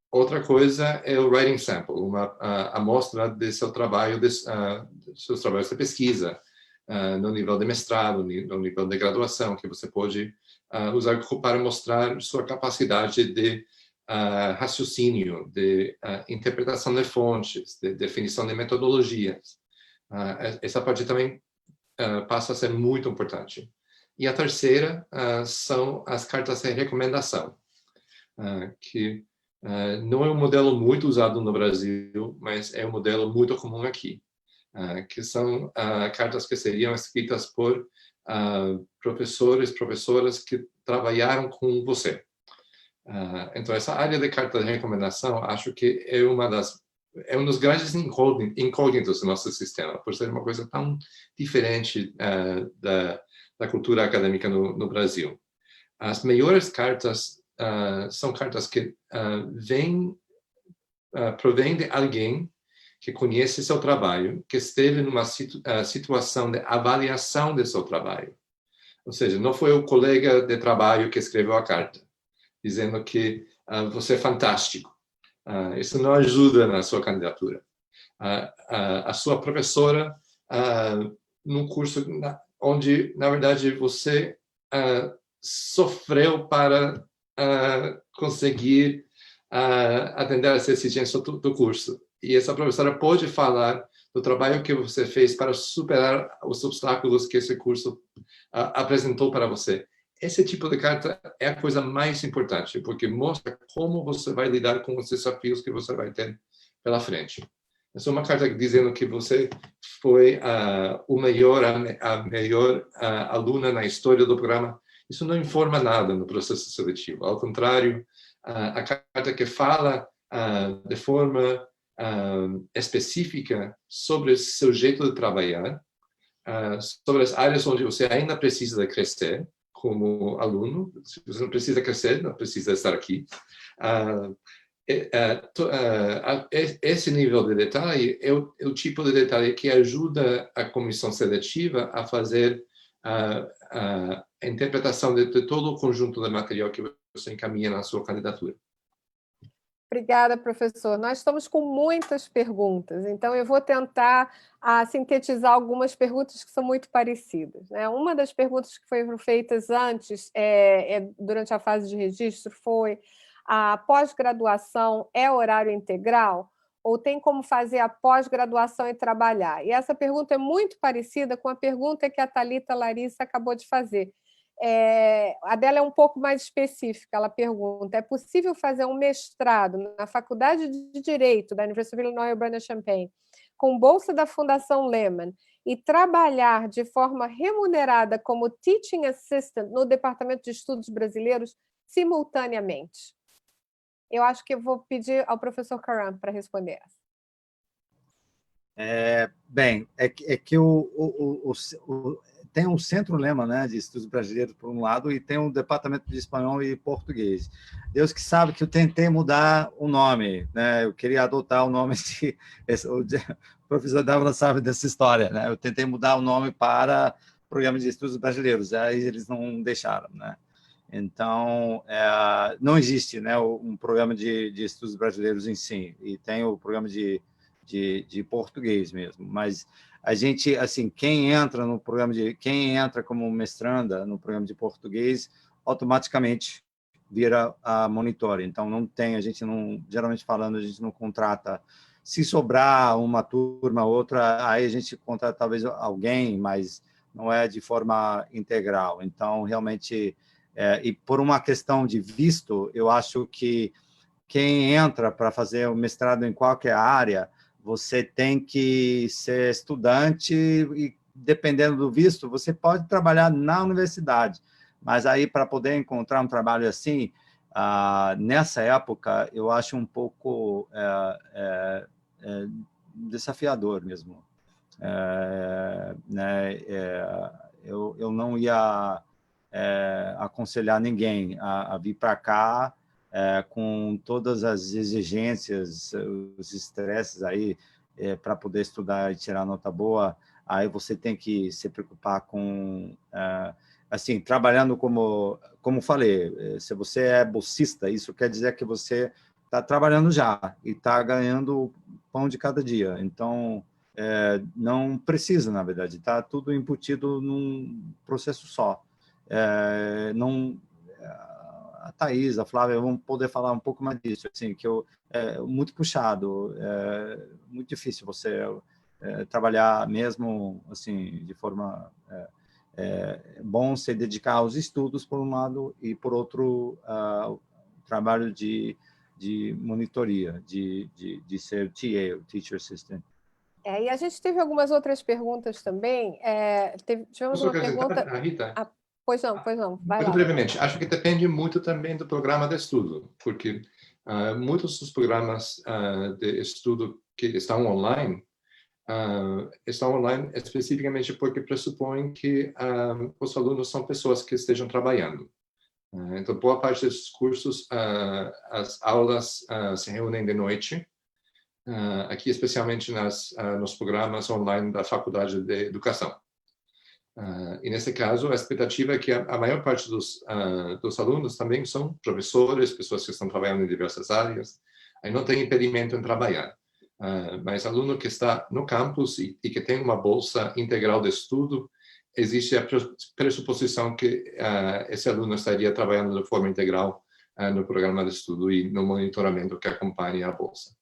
Outra coisa é o writing sample, uma amostra de seu trabalho, seus trabalhos de pesquisa, no nível de mestrado, no nível de graduação, que você pode usar para mostrar sua capacidade de raciocínio, de interpretação de fontes, de definição de metodologias. Essa parte também passa a ser muito importante. E a terceira são as cartas de recomendação, que não é um modelo muito usado no Brasil, mas é um modelo muito comum aqui, que são cartas que seriam escritas por professoras que trabalharam com você. Então, essa área de carta de recomendação, acho que é um dos grandes incógnitos do nosso sistema, por ser uma coisa tão diferente da cultura acadêmica no Brasil. As melhores cartas são cartas que provêm de alguém que conhece seu trabalho, que esteve numa situação de avaliação de seu trabalho. Ou seja, não foi o colega de trabalho que escreveu a carta, dizendo que você é fantástico. Isso não ajuda na sua candidatura. A sua professora, num curso onde, na verdade, você sofreu para conseguir atender às exigências do curso. E essa professora pode falar do trabalho que você fez para superar os obstáculos que esse curso apresentou para você. Esse tipo de carta é a coisa mais importante, porque mostra como você vai lidar com os desafios que você vai ter pela frente. Essa é uma carta dizendo que você foi a melhor aluna na história do programa. Isso não informa nada no processo seletivo. Ao contrário, a carta que fala de forma específica sobre o seu jeito de trabalhar, sobre as áreas onde você ainda precisa de crescer como aluno. Se você não precisa crescer, não precisa estar aqui. Esse nível de detalhe é o tipo de detalhe que ajuda a comissão seletiva a fazer a interpretação de todo o conjunto de material que você encaminha na sua candidatura. Obrigada, professor. Nós estamos com muitas perguntas, então eu vou tentar sintetizar algumas perguntas que são muito parecidas, né? Uma das perguntas que foram feitas antes, durante a fase de registro, foi: a pós-graduação é horário integral? Ou tem como fazer a pós-graduação e trabalhar? E essa pergunta é muito parecida com a pergunta que a Thalita Larissa acabou de fazer. A dela é um pouco mais específica. Ela pergunta: é possível fazer um mestrado na Faculdade de Direito da Universidade of Illinois Urbana-Champaign com bolsa da Fundação Lehman e trabalhar de forma remunerada como Teaching Assistant no Departamento de Estudos Brasileiros simultaneamente? Eu acho que eu vou pedir ao professor Karam para responder essa. Tem um Centro Lehman, né, de Estudos Brasileiros, por um lado, e tem um Departamento de Espanhol e Português. Deus que sabe que eu tentei mudar o nome, né? Eu queria adotar o nome de... O professor Dávila sabe dessa história, né? Eu tentei mudar o nome para Programa de Estudos Brasileiros, aí eles não deixaram, né? Então, não existe, né, um programa de estudos brasileiros em si, e tem o programa de português mesmo, mas a gente, assim, quem entra como mestranda no programa de português, automaticamente vira a monitora. Então, não tem, a gente não, geralmente falando, a gente não contrata Se sobrar uma turma, outra, aí a gente contrata talvez alguém, mas não é de forma integral. Então, realmente, e por uma questão de visto, eu acho que quem entra para fazer o mestrado em qualquer área, você tem que ser estudante e, dependendo do visto, você pode trabalhar na universidade. Mas aí, para poder encontrar um trabalho assim, nessa época, eu acho um pouco desafiador mesmo. Né? Eu não ia aconselhar ninguém a vir para cá com todas as exigências, os estresses aí para poder estudar e tirar nota boa. Aí você tem que se preocupar com assim, trabalhando como falei, se você é bolsista, isso quer dizer que você está trabalhando já e está ganhando o pão de cada dia. Então, não precisa, na verdade, está tudo embutido num processo só. A Thais, a Flávia vão poder falar um pouco mais disso, assim, que é muito puxado, muito difícil você trabalhar mesmo assim de forma bom se dedicar aos estudos por um lado e por outro trabalho de monitoria, de ser TA, Teacher Assistant. E a gente teve algumas outras perguntas também. Tivemos uma pergunta. Rita? Pois não, vai muito lá. brevemente, acho que depende muito também do programa de estudo, porque muitos dos programas de estudo que estão online especificamente porque pressupõem que os alunos são pessoas que estejam trabalhando. Então, boa parte desses cursos, as aulas se reúnem de noite, aqui especialmente nos programas online da Faculdade de Educação. E nesse caso, a expectativa é que a maior parte dos alunos também são professores, pessoas que estão trabalhando em diversas áreas, aí não tem impedimento em trabalhar. Mas aluno que está no campus e que tem uma bolsa integral de estudo, existe a pressuposição que esse aluno estaria trabalhando de forma integral no programa de estudo e no monitoramento que acompanha a bolsa.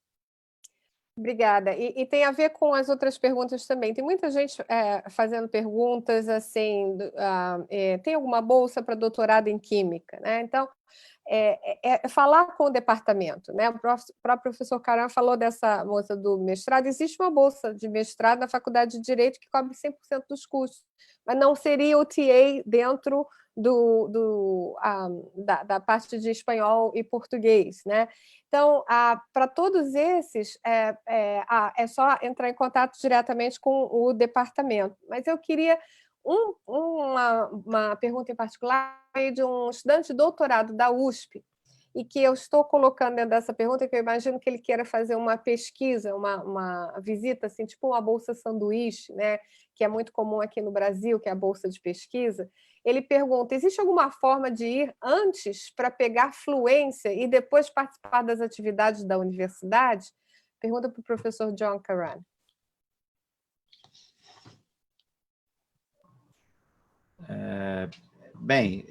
Obrigada. E tem a ver com as outras perguntas também. Tem muita gente fazendo perguntas assim, tem alguma bolsa para doutorado em Química, né? Então, falar com o departamento, né? O próprio professor Caran falou dessa moça do mestrado. Existe uma bolsa de mestrado na Faculdade de Direito que cobre 100% dos custos, mas não seria o TA dentro da parte de espanhol e português, né? Então, para todos esses, é só entrar em contato diretamente com o departamento. Mas eu queria uma pergunta em particular de um estudante de doutorado da USP, e que eu estou colocando dentro dessa pergunta, que eu imagino que ele queira fazer uma pesquisa, uma visita, assim, tipo uma bolsa sanduíche, né, que é muito comum aqui no Brasil, que é a bolsa de pesquisa. Ele pergunta, existe alguma forma de ir antes para pegar fluência e depois participar das atividades da universidade? Pergunta para o professor John Caran. Bem,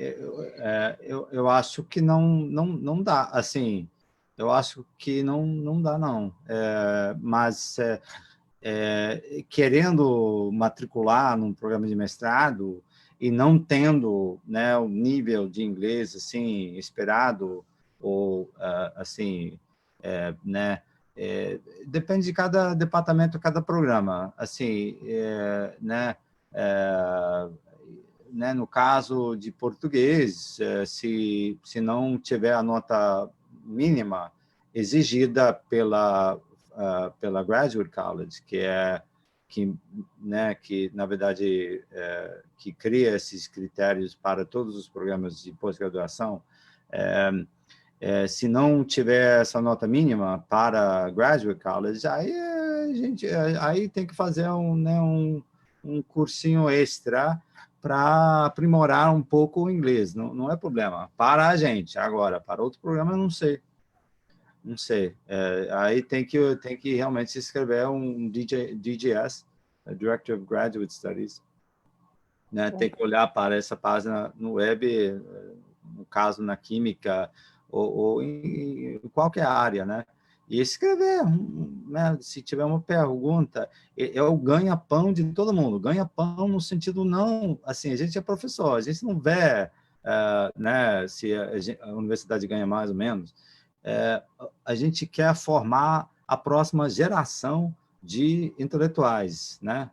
eu acho que não dá, assim, eu acho que não dá, não. Mas querendo matricular num programa de mestrado e não tendo, né, o nível de inglês assim esperado, ou assim, né, depende de cada departamento, cada programa, assim, né, né, no caso de português, se não tiver a nota mínima exigida pela Graduate College, que na verdade que cria esses critérios para todos os programas de pós-graduação, se não tiver essa nota mínima para Graduate College, aí tem que fazer um cursinho extra para aprimorar um pouco o inglês, não é problema. Para a gente, agora, para outro programa, eu não sei. Aí tem que realmente se inscrever um DGS, Director of Graduate Studies, né? Tem que olhar para essa página no web, no caso na química, ou em qualquer área, né? e escrever, né? Se tiver uma pergunta, é o ganha-pão de todo mundo. Ganha-pão no sentido não, assim, a gente é professor, a gente não vê, né, se a universidade ganha mais ou menos. A gente quer formar a próxima geração de intelectuais, né?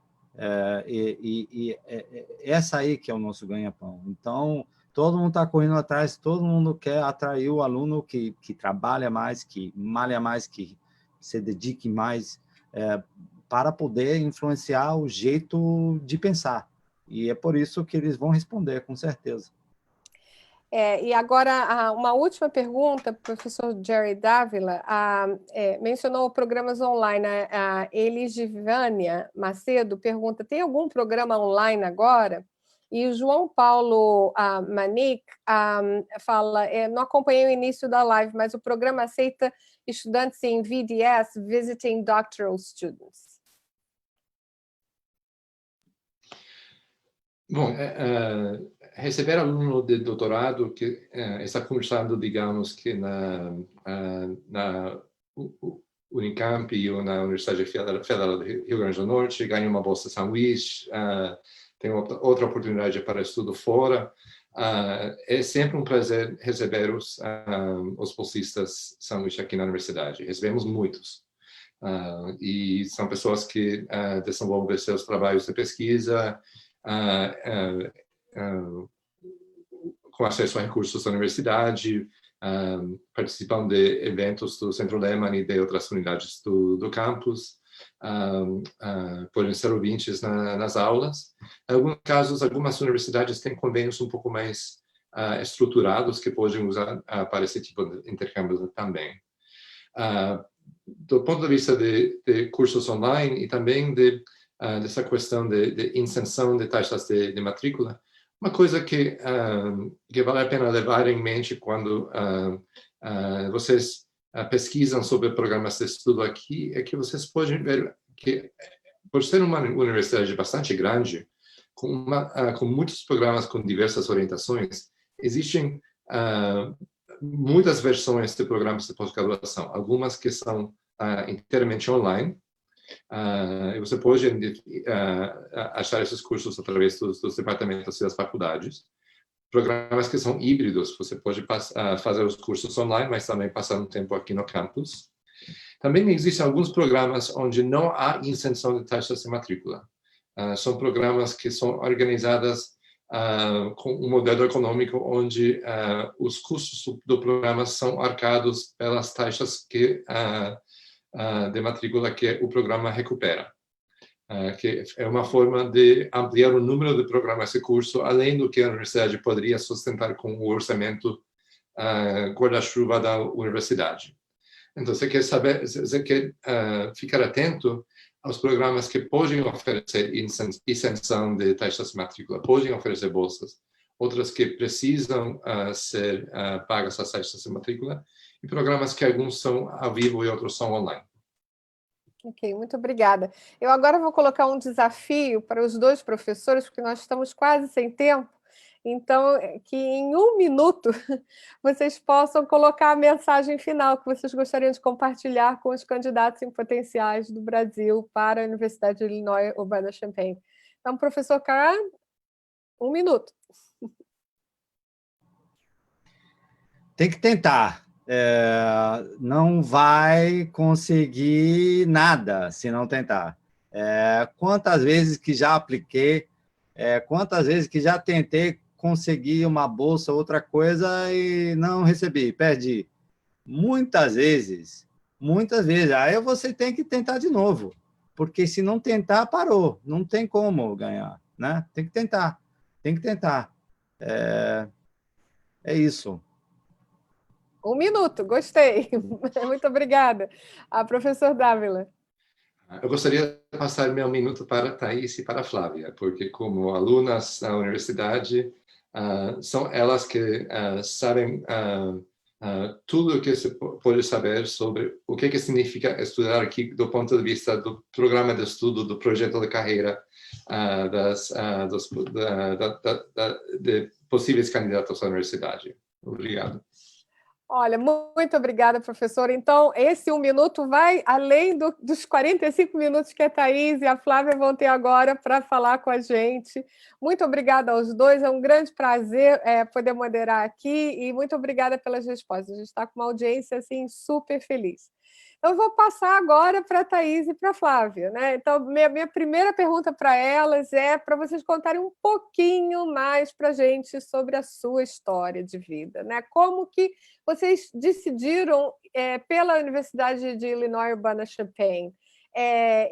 Essa aí que é o nosso ganha-pão. Então, todo mundo está correndo atrás, todo mundo quer atrair o aluno que trabalha mais, que malha mais, que se dedique mais, para poder influenciar o jeito de pensar. E é por isso que eles vão responder, com certeza. E agora, uma última pergunta, professor Jerry Dávila, mencionou programas online. A Eligivânia Macedo pergunta, tem algum programa online agora? E o João Paulo Manic fala, não acompanhei o início da live, mas o programa aceita estudantes em VDS, Visiting Doctoral Students. Bom, receber aluno de doutorado que está cursando, digamos, que na Unicamp ou na Universidade Federal do Rio Grande do Norte, ganha uma bolsa sanduíche, tem outra oportunidade para estudo fora. É sempre um prazer receber os bolsistas sanduíche aqui na universidade. Recebemos muitos. E são pessoas que desenvolvem seus trabalhos de pesquisa, com acesso a recursos da universidade, participam de eventos do Centro Lehman e de outras unidades do campus, podem ser ouvintes nas aulas. Em alguns casos, algumas universidades têm convênios um pouco mais estruturados que podem usar para esse tipo de intercâmbio também. Do ponto de vista de cursos online e também dessa questão de isenção de taxas de matrícula, uma coisa que vale a pena levar em mente quando vocês pesquisam sobre programas de estudo aqui, é que vocês podem ver que, por ser uma universidade bastante grande, com muitos programas com diversas orientações, existem muitas versões de programas de pós-graduação, algumas que são inteiramente online. Você pode achar esses cursos através dos departamentos e das faculdades. Programas que são híbridos, você pode fazer os cursos online, mas também passar um tempo aqui no campus. Também existem alguns programas onde não há isenção de taxas de matrícula. São programas que são organizados com um modelo econômico onde os custos do programa são arcados pelas taxas de matrícula que o programa recupera, que é uma forma de ampliar o número de programas de curso, além do que a universidade poderia sustentar com o orçamento guarda-chuva da universidade. Então, você quer ficar atento aos programas que podem oferecer isenção de taxas de matrícula, podem oferecer bolsas, outras que precisam ser pagas as taxas de matrícula, e programas que alguns são ao vivo e outros são online. Ok, muito obrigada. Eu agora vou colocar um desafio para os dois professores, porque nós estamos quase sem tempo, então, que em 1 minuto vocês possam colocar a mensagem final que vocês gostariam de compartilhar com os candidatos em potenciais do Brasil para a Universidade de Illinois Urbana-Champaign. Então, professor Karan, 1 minuto. Tem que tentar. Não vai conseguir nada se não tentar. Quantas vezes que já apliquei, quantas vezes que já tentei conseguir uma bolsa, outra coisa, e não recebi, perdi. Muitas vezes. Aí você tem que tentar de novo, porque se não tentar, parou. Não tem como ganhar, né? Tem que tentar. É isso. 1 minuto, gostei. Muito obrigada. Professor Dávila. Eu gostaria de passar meu minuto para a Thaís e para a Flávia, porque como alunas da universidade, são elas que sabem tudo o que se pode saber sobre o que significa estudar aqui do ponto de vista do programa de estudo, do projeto de carreira de possíveis candidatos à universidade. Obrigado. Olha, muito obrigada, professora. Então, esse 1 minuto vai além dos 45 minutos que a Thaís e a Flávia vão ter agora para falar com a gente. Muito obrigada aos dois, é um grande prazer poder moderar aqui e muito obrigada pelas respostas. A gente está com uma audiência assim, super feliz. Eu vou passar agora para a Thaís e para a Flávia, né? Então, minha primeira pergunta para elas é para vocês contarem um pouquinho mais para a gente sobre a sua história de vida, né? Como que vocês decidiram pela Universidade de Illinois Urbana-Champaign?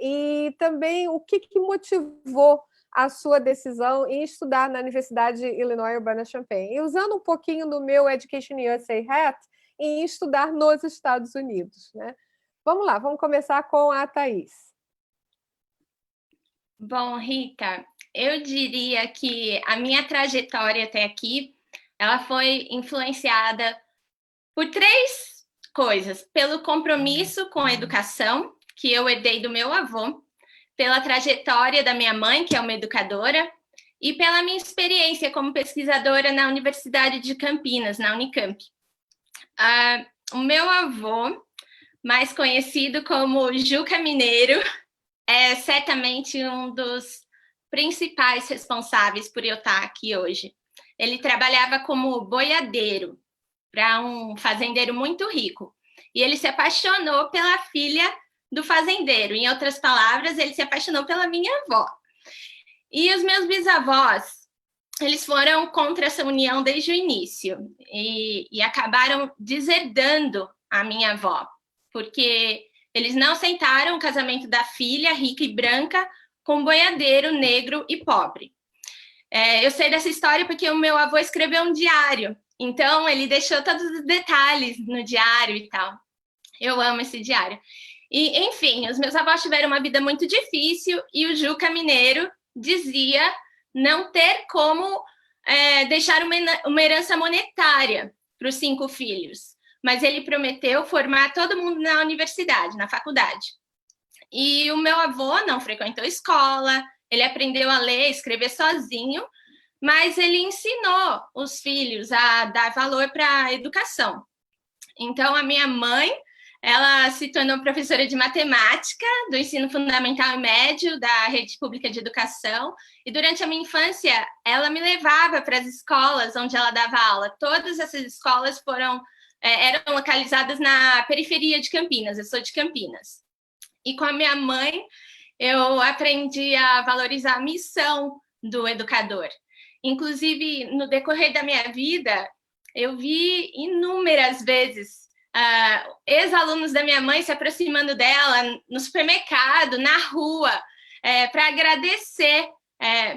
E também o que motivou a sua decisão em estudar na Universidade de Illinois Urbana-Champaign? E usando um pouquinho do meu Education USA Hat, em estudar nos Estados Unidos, né? Vamos lá, vamos começar com a Thaís. Bom, Rita, eu diria que a minha trajetória até aqui, ela foi influenciada por 3 coisas. Pelo compromisso com a educação, que eu herdei do meu avô, pela trajetória da minha mãe, que é uma educadora, e pela minha experiência como pesquisadora na Universidade de Campinas, na Unicamp. O meu avô, mais conhecido como Juca Mineiro, é certamente um dos principais responsáveis por eu estar aqui hoje. Ele trabalhava como boiadeiro para um fazendeiro muito rico. E ele se apaixonou pela filha do fazendeiro. Em outras palavras, ele se apaixonou pela minha avó. E os meus bisavós, eles foram contra essa união desde o início e acabaram deserdando a minha avó, porque eles não aceitaram o casamento da filha rica e branca com um boiadeiro negro e pobre. Eu sei dessa história porque o meu avô escreveu um diário, então ele deixou todos os detalhes no diário e tal. Eu amo esse diário. E, enfim, os meus avós tiveram uma vida muito difícil e o Juca Mineiro dizia não ter como deixar uma herança monetária para os 5 filhos, mas ele prometeu formar todo mundo na universidade, na faculdade. E o meu avô não frequentou escola, ele aprendeu a ler e escrever sozinho, mas ele ensinou os filhos a dar valor para a educação. Então, a minha mãe, ela se tornou professora de matemática do ensino fundamental e médio da rede pública de educação. E durante a minha infância, ela me levava para as escolas onde ela dava aula. Todas essas escolas eram localizadas na periferia de Campinas. Eu sou de Campinas. E com a minha mãe, eu aprendi a valorizar a missão do educador. Inclusive, no decorrer da minha vida, eu vi inúmeras vezes ex-alunos da minha mãe se aproximando dela no supermercado, na rua, para agradecer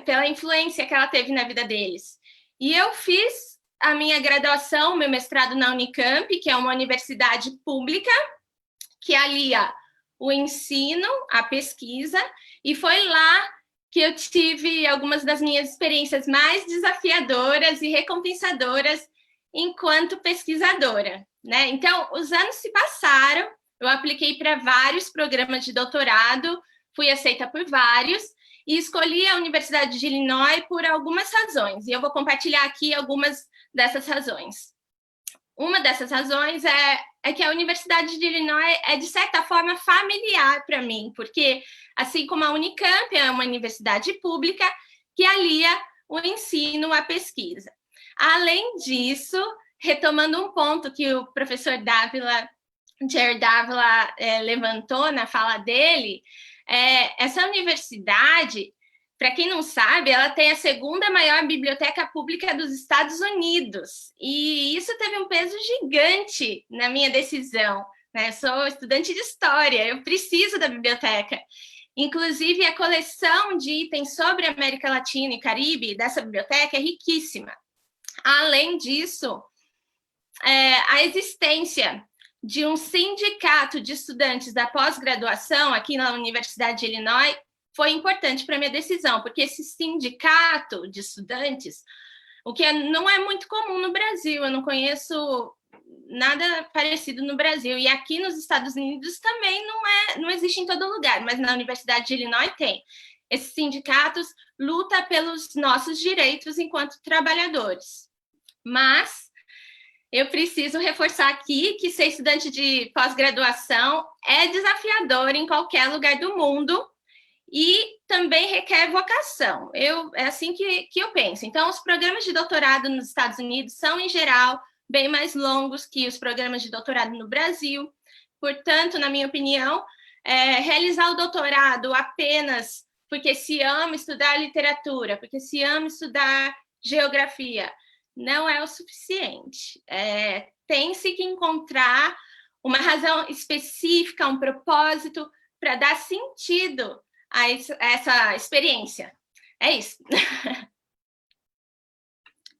pela influência que ela teve na vida deles. E eu fiz a minha graduação, meu mestrado na Unicamp, que é uma universidade pública que alia o ensino, a pesquisa, e foi lá que eu tive algumas das minhas experiências mais desafiadoras e recompensadoras enquanto pesquisadora, né? Então, os anos se passaram, eu apliquei para vários programas de doutorado, fui aceita por vários, e escolhi a Universidade de Illinois por algumas razões, e eu vou compartilhar aqui algumas dessas razões. Uma dessas razões é que a Universidade de Illinois é, de certa forma, familiar para mim, porque, assim como a Unicamp é uma universidade pública que alia o ensino à pesquisa. Além disso, retomando um ponto que o professor Jared Dávila levantou na fala dele, essa universidade, para quem não sabe, ela tem a 2ª maior biblioteca pública dos Estados Unidos. E isso teve um peso gigante na minha decisão, né? Eu sou estudante de história, eu preciso da biblioteca. Inclusive, a coleção de itens sobre a América Latina e Caribe dessa biblioteca é riquíssima. Além disso, a existência de um sindicato de estudantes da pós-graduação aqui na Universidade de Illinois foi importante para a minha decisão, porque esse sindicato de estudantes, o que não é muito comum no Brasil, eu não conheço nada parecido no Brasil, e aqui nos Estados Unidos também não existe em todo lugar, mas na Universidade de Illinois tem. Esses sindicatos lutam pelos nossos direitos enquanto trabalhadores. Mas eu preciso reforçar aqui que ser estudante de pós-graduação é desafiador em qualquer lugar do mundo e também requer vocação. É assim que eu penso. Então, os programas de doutorado nos Estados Unidos são, em geral, bem mais longos que os programas de doutorado no Brasil. Portanto, na minha opinião, realizar o doutorado apenas porque se ama estudar literatura, porque se ama estudar geografia, não é o suficiente. Tem-se que encontrar uma razão específica, um propósito para dar sentido a essa experiência. É isso.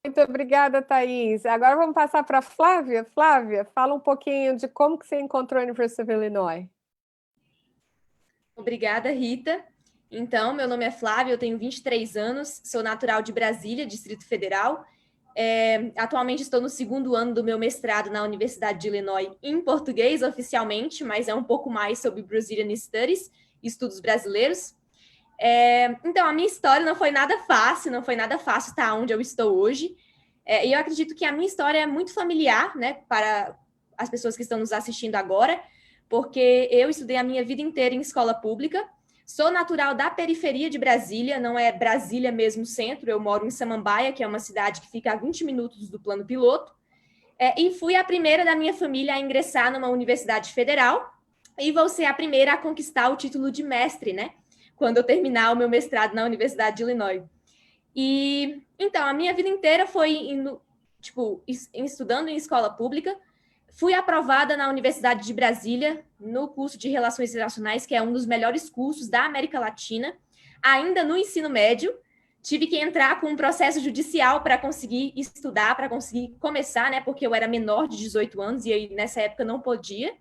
Muito obrigada, Thaís. Agora vamos passar para a Flávia. Flávia, fala um pouquinho de como que você encontrou a University of Illinois. Obrigada, Rita. Então, meu nome é Flávia, eu tenho 23 anos, sou natural de Brasília, Distrito Federal. Atualmente estou no 2º ano do meu mestrado na Universidade de Illinois em português, oficialmente, mas é um pouco mais sobre Brazilian Studies, estudos brasileiros. Então, a minha história não foi nada fácil estar onde eu estou hoje. E eu acredito que a minha história é muito familiar, né, para as pessoas que estão nos assistindo agora, porque eu estudei a minha vida inteira em escola pública. Sou natural da periferia de Brasília, não é Brasília mesmo centro, eu moro em Samambaia, que é uma cidade que fica a 20 minutos do plano piloto, e fui a primeira da minha família a ingressar numa universidade federal, e vou ser a primeira a conquistar o título de mestre, né, quando eu terminar o meu mestrado na Universidade de Illinois. E, então, a minha vida inteira foi estudando em escola pública. Fui aprovada na Universidade de Brasília, no curso de Relações Internacionais, que é um dos melhores cursos da América Latina. Ainda no ensino médio, tive que entrar com um processo judicial para conseguir estudar, para conseguir começar, né? Porque eu era menor de 18 anos e aí, nessa época, não podia.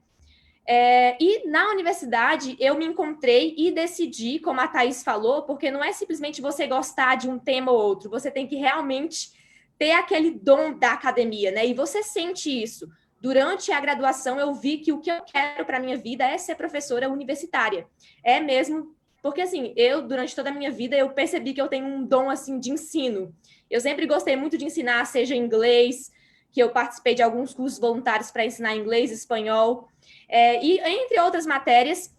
E na universidade, eu me encontrei e decidi, como a Thaís falou, porque não é simplesmente você gostar de um tema ou outro, você tem que realmente ter aquele dom da academia, né? E você sente isso. Durante a graduação, eu vi que o que eu quero para a minha vida é ser professora universitária. É mesmo, porque assim, durante toda a minha vida, eu percebi que eu tenho um dom assim de ensino. Eu sempre gostei muito de ensinar, seja inglês, que eu participei de alguns cursos voluntários para ensinar inglês, espanhol, e entre outras matérias.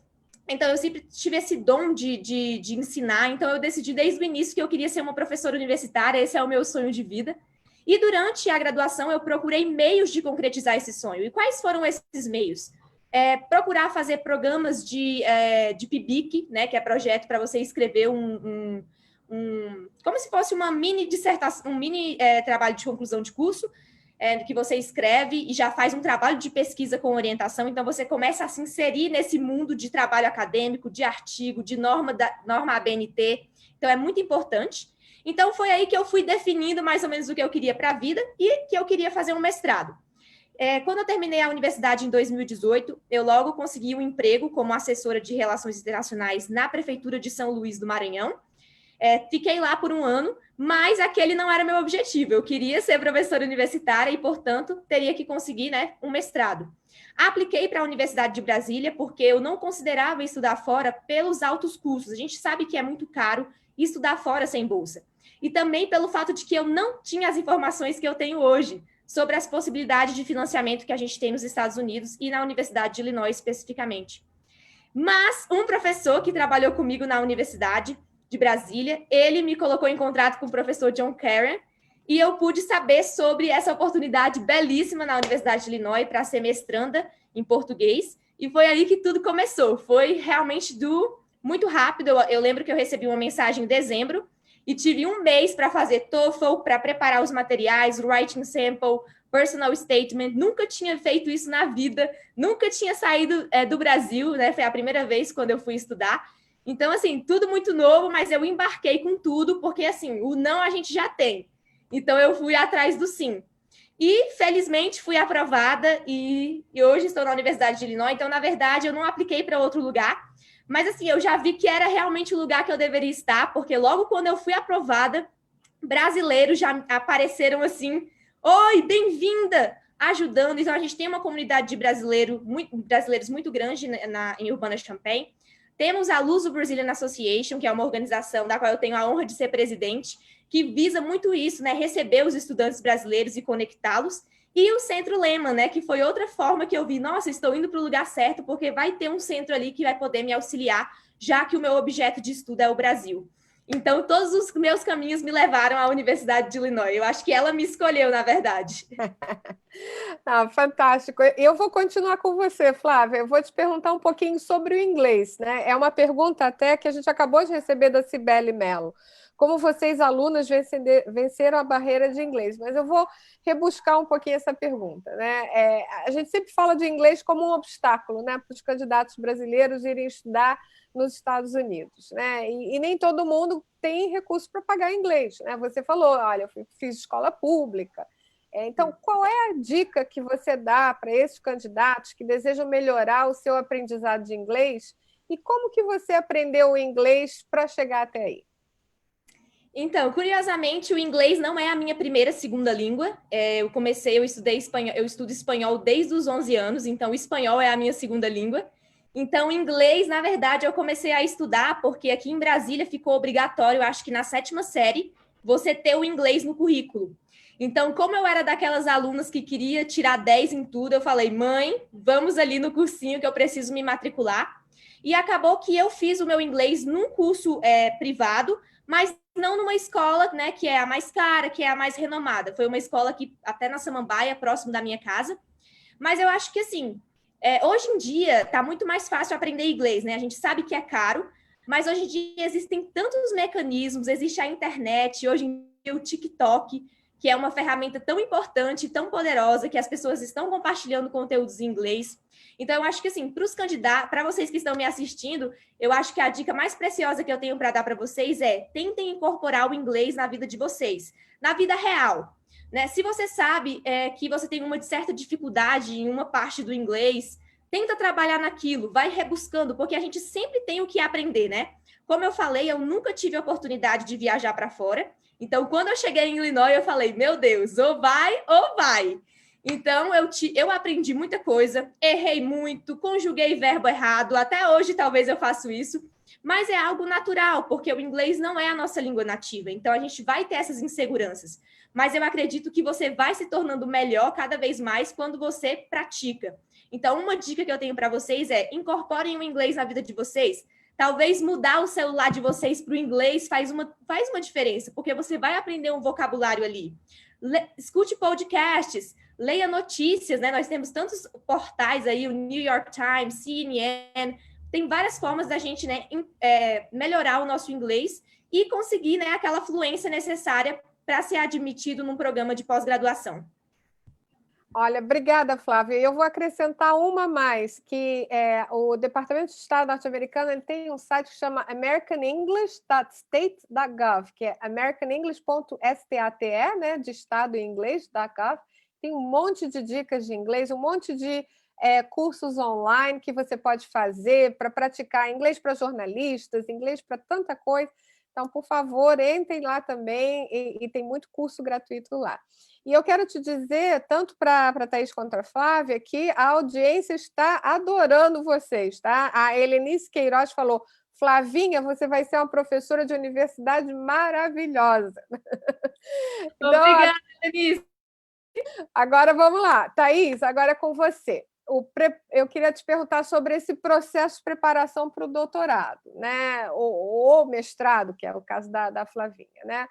Então, eu sempre tive esse dom de ensinar. Então, eu decidi desde o início que eu queria ser uma professora universitária. Esse é o meu sonho de vida. E durante a graduação, eu procurei meios de concretizar esse sonho. E quais foram esses meios? Procurar fazer programas de PIBIC, né, que é projeto para você escrever como se fosse uma mini dissertação, um mini trabalho de conclusão de curso, que você escreve e já faz um trabalho de pesquisa com orientação. Então, você começa a se inserir nesse mundo de trabalho acadêmico, de artigo, de norma ABNT. Então, é muito importante. Então, foi aí que eu fui definindo mais ou menos o que eu queria para a vida e que eu queria fazer um mestrado. Quando eu terminei a universidade em 2018, eu logo consegui um emprego como assessora de Relações Internacionais na Prefeitura de São Luís do Maranhão. Fiquei lá por um ano, mas aquele não era meu objetivo. Eu queria ser professora universitária e, portanto, teria que conseguir, né, um mestrado. Apliquei para a Universidade de Brasília porque eu não considerava estudar fora pelos altos custos. A gente sabe que é muito caro estudar fora sem bolsa. E também pelo fato de que eu não tinha as informações que eu tenho hoje sobre as possibilidades de financiamento que a gente tem nos Estados Unidos e na Universidade de Illinois especificamente. Mas um professor que trabalhou comigo na Universidade de Brasília, ele me colocou em contato com o professor John Karen e eu pude saber sobre essa oportunidade belíssima na Universidade de Illinois para ser mestranda em português, e foi aí que tudo começou. Foi realmente muito rápido. Eu lembro que eu recebi uma mensagem em dezembro e tive um mês para fazer TOEFL, para preparar os materiais, writing sample, personal statement. Nunca tinha feito isso na vida, nunca tinha saído do Brasil, né? Foi a primeira vez quando eu fui estudar. Então, assim, tudo muito novo, mas eu embarquei com tudo, porque, assim, o não a gente já tem. Então, eu fui atrás do sim. E, felizmente, fui aprovada e hoje estou na Universidade de Illinois. Então, na verdade, eu não apliquei para outro lugar, mas, assim, eu já vi que era realmente o lugar que eu deveria estar, porque logo quando eu fui aprovada, brasileiros já apareceram assim, oi, bem-vinda, ajudando. Então, a gente tem uma comunidade de brasileiros muito grande em Urbana-Champaign. Temos a Luso Brazilian Association, que é uma organização da qual eu tenho a honra de ser presidente, que visa muito isso, né? Receber os estudantes brasileiros e conectá-los. E o Centro Lehman, né, que foi outra forma que eu vi, nossa, estou indo para o lugar certo, porque vai ter um centro ali que vai poder me auxiliar, já que o meu objeto de estudo é o Brasil. Então, todos os meus caminhos me levaram à Universidade de Illinois. Eu acho que ela me escolheu, na verdade. Ah, fantástico. Eu vou continuar com você, Flávia. Eu vou te perguntar um pouquinho sobre o inglês, né? É uma pergunta até que a gente acabou de receber da Cibele Mello. Como vocês, alunos, venceram a barreira de inglês? Mas eu vou rebuscar um pouquinho essa pergunta, né? A gente sempre fala de inglês como um obstáculo, né, para os candidatos brasileiros irem estudar nos Estados Unidos, né? E nem todo mundo tem recurso para pagar inglês, né? Você falou, olha, eu fiz escola pública. Então, qual é a dica que você dá para esses candidatos que desejam melhorar o seu aprendizado de inglês? E como que você aprendeu o inglês para chegar até aí? Então, curiosamente, o inglês não é a minha primeira segunda língua. Eu estudei espanhol, eu estudo espanhol desde os 11 anos, então o espanhol é a minha segunda língua. Então, inglês, na verdade, eu comecei a estudar porque aqui em Brasília ficou obrigatório, acho que na 7ª série, você ter o inglês no currículo. Então, como eu era daquelas alunas que queria tirar 10 em tudo, eu falei, mãe, vamos ali no cursinho que eu preciso me matricular. E acabou que eu fiz o meu inglês num curso privado, mas não numa escola, né, que é a mais cara, que é a mais renomada. Foi uma escola aqui, até na Samambaia, próximo da minha casa. Mas eu acho que, assim, hoje em dia está muito mais fácil aprender inglês, né? A gente sabe que é caro, mas hoje em dia existem tantos mecanismos, existe a internet, hoje em dia o TikTok, que é uma ferramenta tão importante, tão poderosa, que as pessoas estão compartilhando conteúdos em inglês. Então, eu acho que, assim, para os candidatos, para vocês que estão me assistindo, eu acho que a dica mais preciosa que eu tenho para dar para vocês é tentem incorporar o inglês na vida de vocês, na vida real. Né? Se você sabe que você tem uma certa dificuldade em uma parte do inglês, tenta trabalhar naquilo, vai rebuscando, porque a gente sempre tem o que aprender, né? Como eu falei, eu nunca tive a oportunidade de viajar para fora. Então, quando eu cheguei em Illinois, eu falei, meu Deus, ou vai ou vai. Então, eu aprendi muita coisa, errei muito, conjuguei verbo errado, até hoje talvez eu faça isso, mas é algo natural, porque o inglês não é a nossa língua nativa, então a gente vai ter essas inseguranças. Mas eu acredito que você vai se tornando melhor cada vez mais quando você pratica. Então, uma dica que eu tenho para vocês é incorporem o inglês na vida de vocês. Talvez mudar o celular de vocês para o inglês faz uma diferença, porque você vai aprender um vocabulário ali. Escute podcasts, leia notícias, né? Nós temos tantos portais aí, o New York Times, CNN, tem várias formas da gente, né, melhorar o nosso inglês e conseguir, né, aquela fluência necessária para ser admitido num programa de pós-graduação. Olha, obrigada, Flávia. Eu vou acrescentar uma mais, que o Departamento de Estado norte-americano ele tem um site que chama americanenglish.state.gov, que é americanenglish.state, né, de estado em inglês, .gov. Tem um monte de dicas de inglês, um monte de cursos online que você pode fazer para praticar inglês para jornalistas, inglês para tanta coisa. Então, por favor, entrem lá também e tem muito curso gratuito lá. E eu quero te dizer, tanto para a Thaís quanto para a Flávia, que a audiência está adorando vocês, tá? A Helenice Queiroz falou, Flavinha, você vai ser uma professora de universidade maravilhosa. Então, obrigada, Helenice. Agora, vamos lá. Thaís, agora é com você. Eu queria te perguntar sobre esse processo de preparação para o doutorado, né? Ou mestrado, que é o caso da Flavinha, né?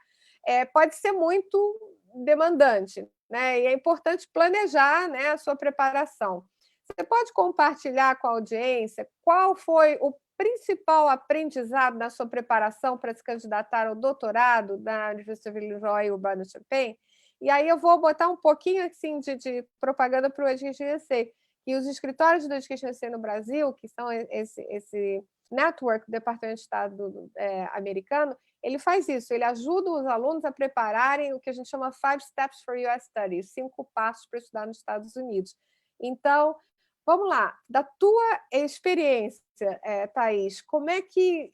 Pode ser muito demandante, né? E é importante planejar, né, a sua preparação. Você pode compartilhar com a audiência qual foi o principal aprendizado na sua preparação para se candidatar ao doutorado da Universidade de Illinois Urbana-Champaign? E aí eu vou botar um pouquinho assim, de propaganda para o Education USA. E os escritórios do Education USA no Brasil, que são esse network do Departamento de Estado americano, ele faz isso, ele ajuda os alunos a prepararem o que a gente chama 5 Steps for US Studies, 5 passos para estudar nos Estados Unidos. Então, vamos lá, da tua experiência, Thaís, como é que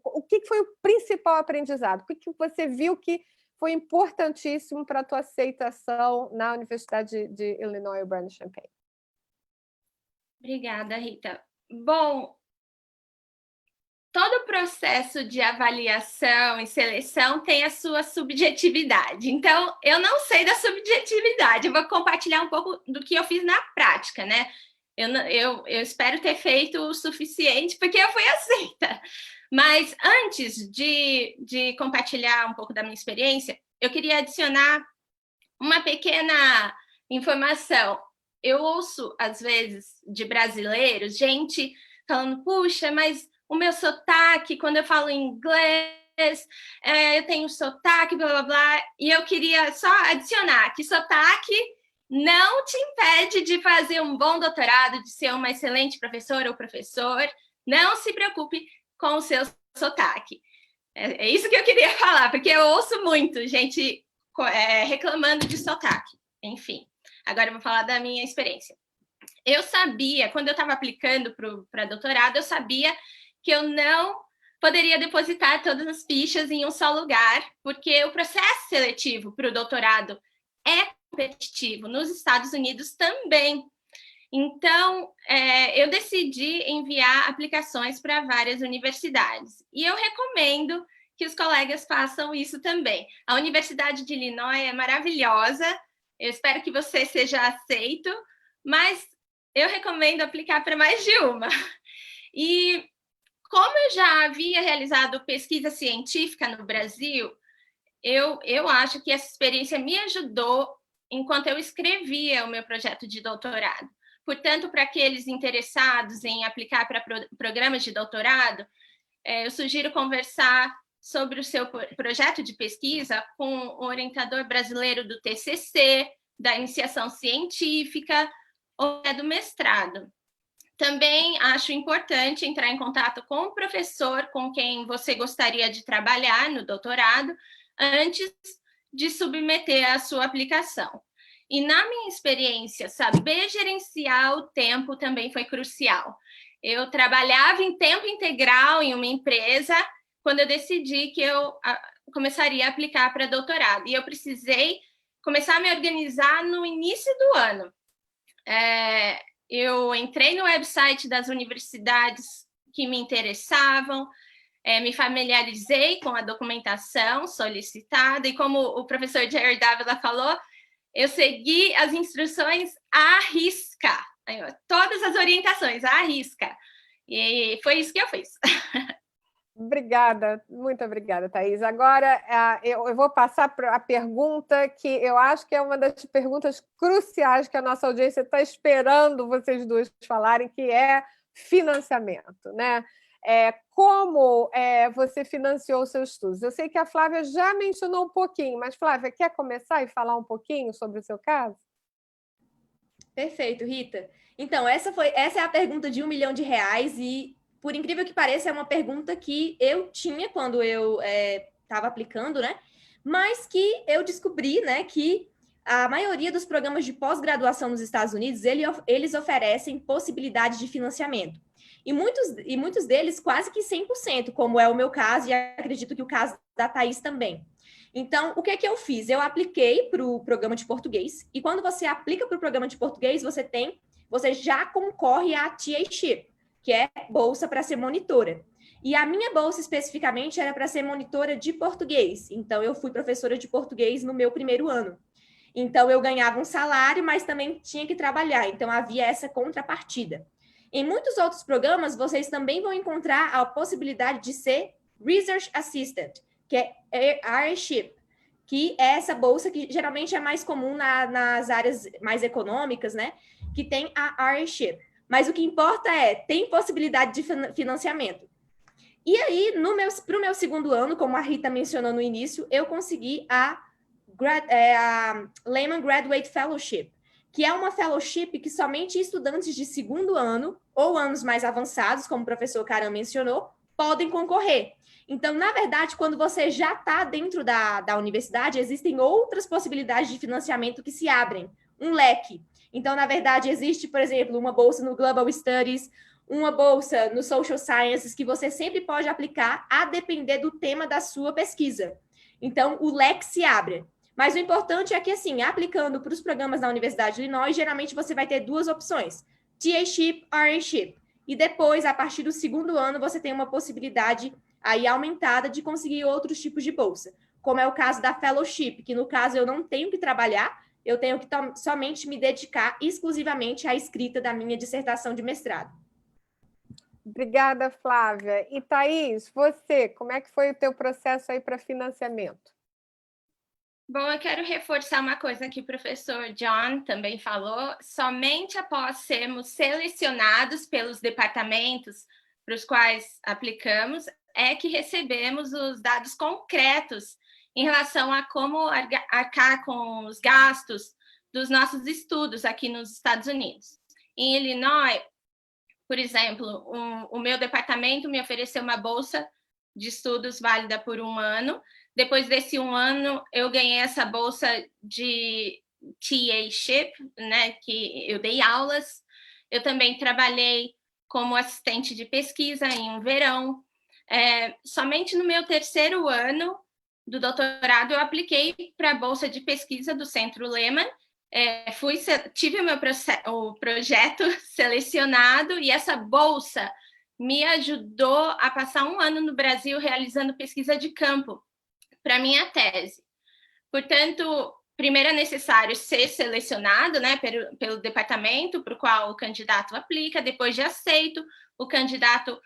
o que foi o principal aprendizado? O que você viu que foi importantíssimo para a tua aceitação na Universidade de Illinois Urbana-Champaign? Obrigada, Rita. Bom, todo processo de avaliação e seleção tem a sua subjetividade. Então, eu não sei da subjetividade, eu vou compartilhar um pouco do que eu fiz na prática, né? Eu espero ter feito o suficiente, porque eu fui aceita. Mas antes de compartilhar um pouco da minha experiência, eu queria adicionar uma pequena informação. Eu ouço, às vezes, de brasileiros, gente falando, puxa, mas o meu sotaque, quando eu falo inglês, eu tenho sotaque, blá, blá, blá. E eu queria só adicionar que sotaque não te impede de fazer um bom doutorado, de ser uma excelente professora ou professor. Não se preocupe com o seu sotaque. É isso que eu queria falar, porque eu ouço muito gente reclamando de sotaque. Enfim, agora eu vou falar da minha experiência. Eu sabia, quando eu estava aplicando para doutorado, eu sabia que eu não poderia depositar todas as fichas em um só lugar, porque o processo seletivo para o doutorado é competitivo, nos Estados Unidos também. Então, eu decidi enviar aplicações para várias universidades. E eu recomendo que os colegas façam isso também. A Universidade de Illinois é maravilhosa, eu espero que você seja aceito, mas eu recomendo aplicar para mais de uma. E como eu já havia realizado pesquisa científica no Brasil, eu acho que essa experiência me ajudou enquanto eu escrevia o meu projeto de doutorado. Portanto, para aqueles interessados em aplicar para programas de doutorado, eu sugiro conversar sobre o seu projeto de pesquisa com o orientador brasileiro do TCC, da iniciação científica ou do mestrado. Também acho importante entrar em contato com o professor com quem você gostaria de trabalhar no doutorado antes de submeter a sua aplicação. E na minha experiência, saber gerenciar o tempo também foi crucial. Eu trabalhava em tempo integral em uma empresa quando eu decidi que eu começaria a aplicar para doutorado. E eu precisei começar a me organizar no início do ano. Eu entrei no website das universidades que me interessavam, me familiarizei com a documentação solicitada, e como o professor Jared Dávila falou, eu segui as instruções à risca, todas as orientações à risca, e foi isso que eu fiz. Obrigada, muito obrigada, Thaís. Agora, eu vou passar para a pergunta que eu acho que é uma das perguntas cruciais que a nossa audiência está esperando vocês duas falarem, que é financiamento, né? Como você financiou os seus estudos? Eu sei que a Flávia já mencionou um pouquinho, mas, Flávia, quer começar e falar um pouquinho sobre o seu caso? Perfeito, Rita. Então, essa é a pergunta de R$1 milhão e, por incrível que pareça, é uma pergunta que eu tinha quando eu estava aplicando, né? Mas que eu descobri, né, que a maioria dos programas de pós-graduação nos Estados Unidos, eles oferecem possibilidade de financiamento. E muitos deles quase que 100%, como é o meu caso, e acredito que o caso da Thaís também. Então, o que é que eu fiz? Eu apliquei para o programa de português, e quando você aplica para o programa de português, você já concorre à TA-SHIP, que é bolsa para ser monitora. E a minha bolsa, especificamente, era para ser monitora de português. Então, eu fui professora de português no meu primeiro ano. Então, eu ganhava um salário, mas também tinha que trabalhar. Então, havia essa contrapartida. Em muitos outros programas, vocês também vão encontrar a possibilidade de ser Research Assistant, que é RA-SHIP, que é essa bolsa que geralmente é mais comum nas áreas mais econômicas, né? Que tem a RA-SHIP. Mas o que importa tem possibilidade de financiamento. E aí, para o meu segundo ano, como a Rita mencionou no início, eu consegui a Lehman Graduate Fellowship, que é uma fellowship que somente estudantes de segundo ano ou anos mais avançados, como o professor Karan mencionou, podem concorrer. Então, na verdade, quando você já está dentro da universidade, existem outras possibilidades de financiamento que se abrem, um leque. Então, na verdade, existe, por exemplo, uma bolsa no Global Studies, uma bolsa no Social Sciences, que você sempre pode aplicar a depender do tema da sua pesquisa. Então, o leque se abre. Mas o importante é que, assim, aplicando para os programas da Universidade de Illinois, geralmente você vai ter duas opções, TA-SHIP, RA-SHIP. e depois, a partir do segundo ano, você tem uma possibilidade aí aumentada de conseguir outros tipos de bolsa, como é o caso da fellowship, que no caso eu não tenho que trabalhar, eu tenho que somente me dedicar exclusivamente à escrita da minha dissertação de mestrado. Obrigada, Flávia. E Thaís, você, como é que foi o teu processo aí para financiamento? Bom, eu quero reforçar uma coisa que o professor John também falou. Somente após sermos selecionados pelos departamentos para os quais aplicamos, é que recebemos os dados concretos em relação a como arcar com os gastos dos nossos estudos aqui nos Estados Unidos. Em Illinois, por exemplo, o meu departamento me ofereceu uma bolsa de estudos válida por 1 ano. Depois desse 1 ano, eu ganhei essa bolsa de TA-ship, né, que eu dei aulas. Eu também trabalhei como assistente de pesquisa em um verão. Somente no meu 3º ano do doutorado, eu apliquei para a bolsa de pesquisa do Centro Lehman. Tive o projeto selecionado e essa bolsa me ajudou a passar 1 ano no Brasil realizando pesquisa de campo para minha tese. Portanto, primeiro é necessário ser selecionado, né, pelo departamento para o qual o candidato aplica. Depois de aceito, o candidato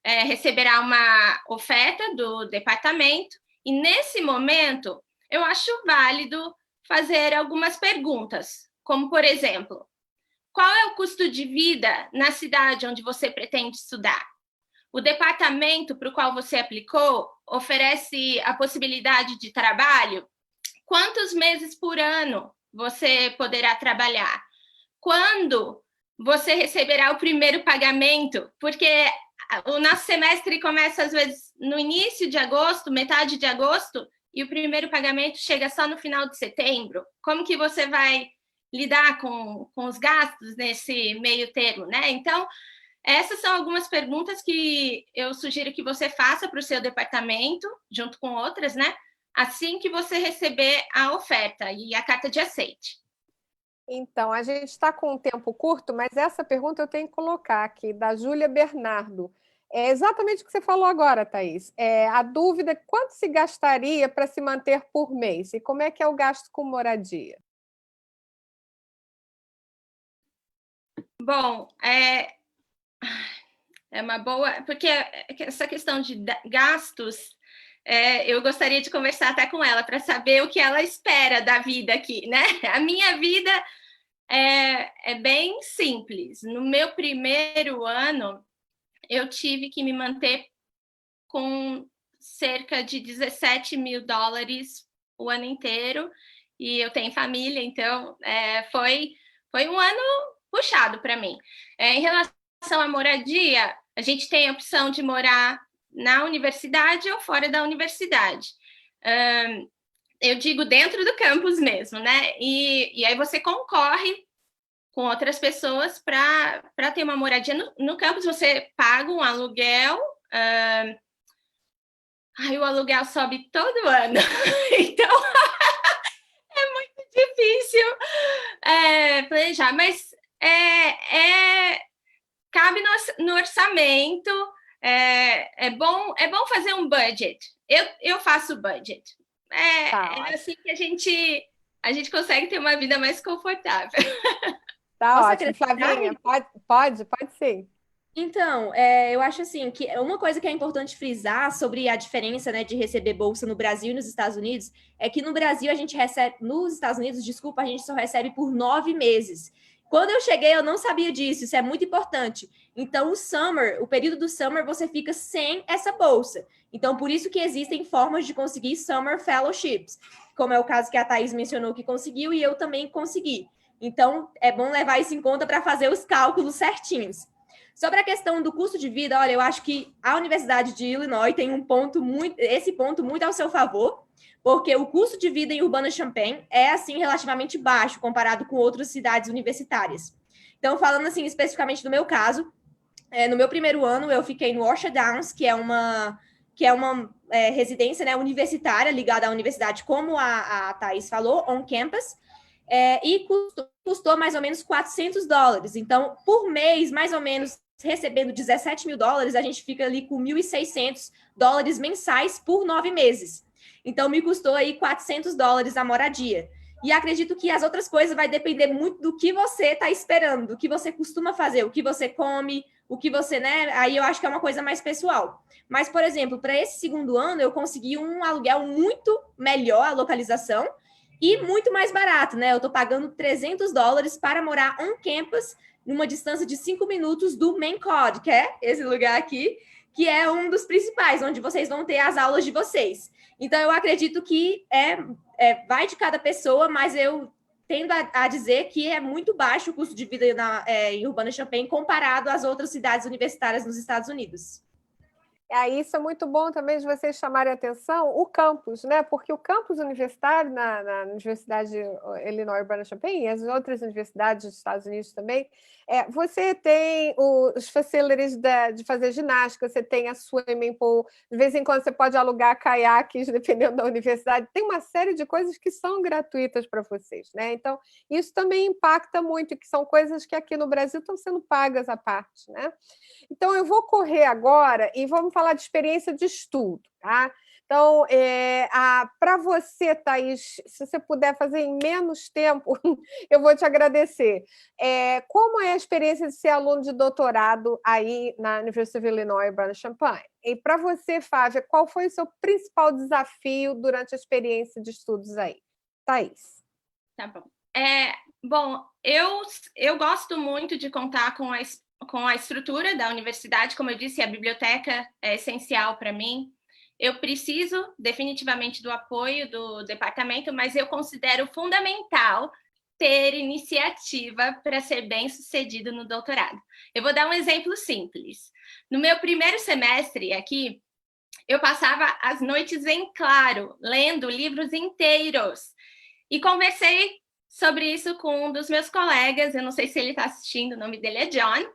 receberá uma oferta do departamento e, nesse momento, eu acho válido fazer algumas perguntas, como, por exemplo, qual é o custo de vida na cidade onde você pretende estudar? O departamento para o qual você aplicou oferece a possibilidade de trabalho? Quantos meses por ano você poderá trabalhar? Quando você receberá o primeiro pagamento? Porque o nosso semestre começa, às vezes, no início de agosto, metade de agosto, e o primeiro pagamento chega só no final de setembro. Como que você vai lidar com os gastos nesse meio termo, né? Então, essas são algumas perguntas que eu sugiro que você faça para o seu departamento, junto com outras, né? Assim que você receber a oferta e a carta de aceite. Então, a gente está com um tempo curto, mas essa pergunta eu tenho que colocar aqui, da Júlia Bernardo. É exatamente o que você falou agora, Thaís. A dúvida é quanto se gastaria para se manter por mês? E como é que é o gasto com moradia? Bom, é uma boa... Porque essa questão de gastos, eu gostaria de conversar até com ela para saber o que ela espera da vida aqui, né? A minha vida é bem simples. No meu primeiro ano, eu tive que me manter com cerca de $17 mil o ano inteiro, e eu tenho família, então foi um ano puxado para mim. Em relação à moradia, a gente tem a opção de morar na universidade ou fora da universidade. Eu digo dentro do campus mesmo, né? E aí você concorre com outras pessoas para ter uma moradia no campus. Você paga um aluguel, o aluguel sobe todo ano, então é muito difícil planejar, mas cabe no orçamento. É bom fazer um budget. Eu faço budget. É assim que a gente consegue ter uma vida mais confortável. Tá ótimo. Flavinha, pode sim. Então, eu acho assim que uma coisa que é importante frisar sobre a diferença, né, de receber bolsa no Brasil e nos Estados Unidos é que no Brasil a gente recebe, nos Estados Unidos, desculpa, a gente só recebe por 9 meses. Quando eu cheguei, eu não sabia disso, isso é muito importante. Então, o período do summer, você fica sem essa bolsa. Então, por isso que existem formas de conseguir summer fellowships, como é o caso que a Thaís mencionou que conseguiu e eu também consegui. Então, é bom levar isso em conta para fazer os cálculos certinhos. Sobre a questão do custo de vida, olha, eu acho que a Universidade de Illinois tem esse ponto muito ao seu favor, porque o custo de vida em Urbana-Champaign é, assim, relativamente baixo comparado com outras cidades universitárias. Então, falando, assim, especificamente do meu caso, no meu primeiro ano, eu fiquei no Orchard Downs, que é uma residência, né, universitária ligada à universidade, como a Thaís falou, on campus, e custou mais ou menos $400. Então, por mês, mais ou menos recebendo $17.000, a gente fica ali com $1.600 mensais por 9 meses. Então, me custou aí $400 a moradia. E acredito que as outras coisas vai depender muito do que você está esperando, do que você costuma fazer, o que você come, o que você, né? Aí eu acho que é uma coisa mais pessoal. Mas, por exemplo, para esse segundo ano, eu consegui um aluguel muito melhor, a localização, e muito mais barato, né? Eu estou pagando $300 para morar on campus, numa distância de 5 minutos do Main Cod, que é esse lugar aqui, que é um dos principais, onde vocês vão ter as aulas de vocês. Então, eu acredito que vai de cada pessoa, mas eu tendo a dizer que é muito baixo o custo de vida em Urbana-Champaign comparado às outras cidades universitárias nos Estados Unidos. Isso é muito bom também de vocês chamarem a atenção, o campus, né? Porque o campus universitário na Universidade Illinois Urbana-Champaign e as outras universidades dos Estados Unidos também, você tem os facilities de fazer ginástica, você tem a swimming pool, de vez em quando você pode alugar caiaques, dependendo da universidade, tem uma série de coisas que são gratuitas para vocês, né? Então, isso também impacta muito, que são coisas que aqui no Brasil estão sendo pagas à parte, né? Então, eu vou correr agora e vamos falar de experiência de estudo, tá? Então, para você, Thaís, se você puder fazer em menos tempo, eu vou te agradecer. Como é a experiência de ser aluno de doutorado aí na University of Illinois Urbana-Champaign? E para você, Flávia, qual foi o seu principal desafio durante a experiência de estudos aí? Thaís. Tá bom. Bom, eu gosto muito de contar com a estrutura da universidade. Como eu disse, a biblioteca é essencial para mim. Eu preciso definitivamente do apoio do departamento, mas eu considero fundamental ter iniciativa para ser bem-sucedido no doutorado. Eu vou dar um exemplo simples. No meu primeiro semestre aqui, eu passava as noites em claro, lendo livros inteiros. E conversei sobre isso com um dos meus colegas, eu não sei se ele está assistindo, o nome dele é John,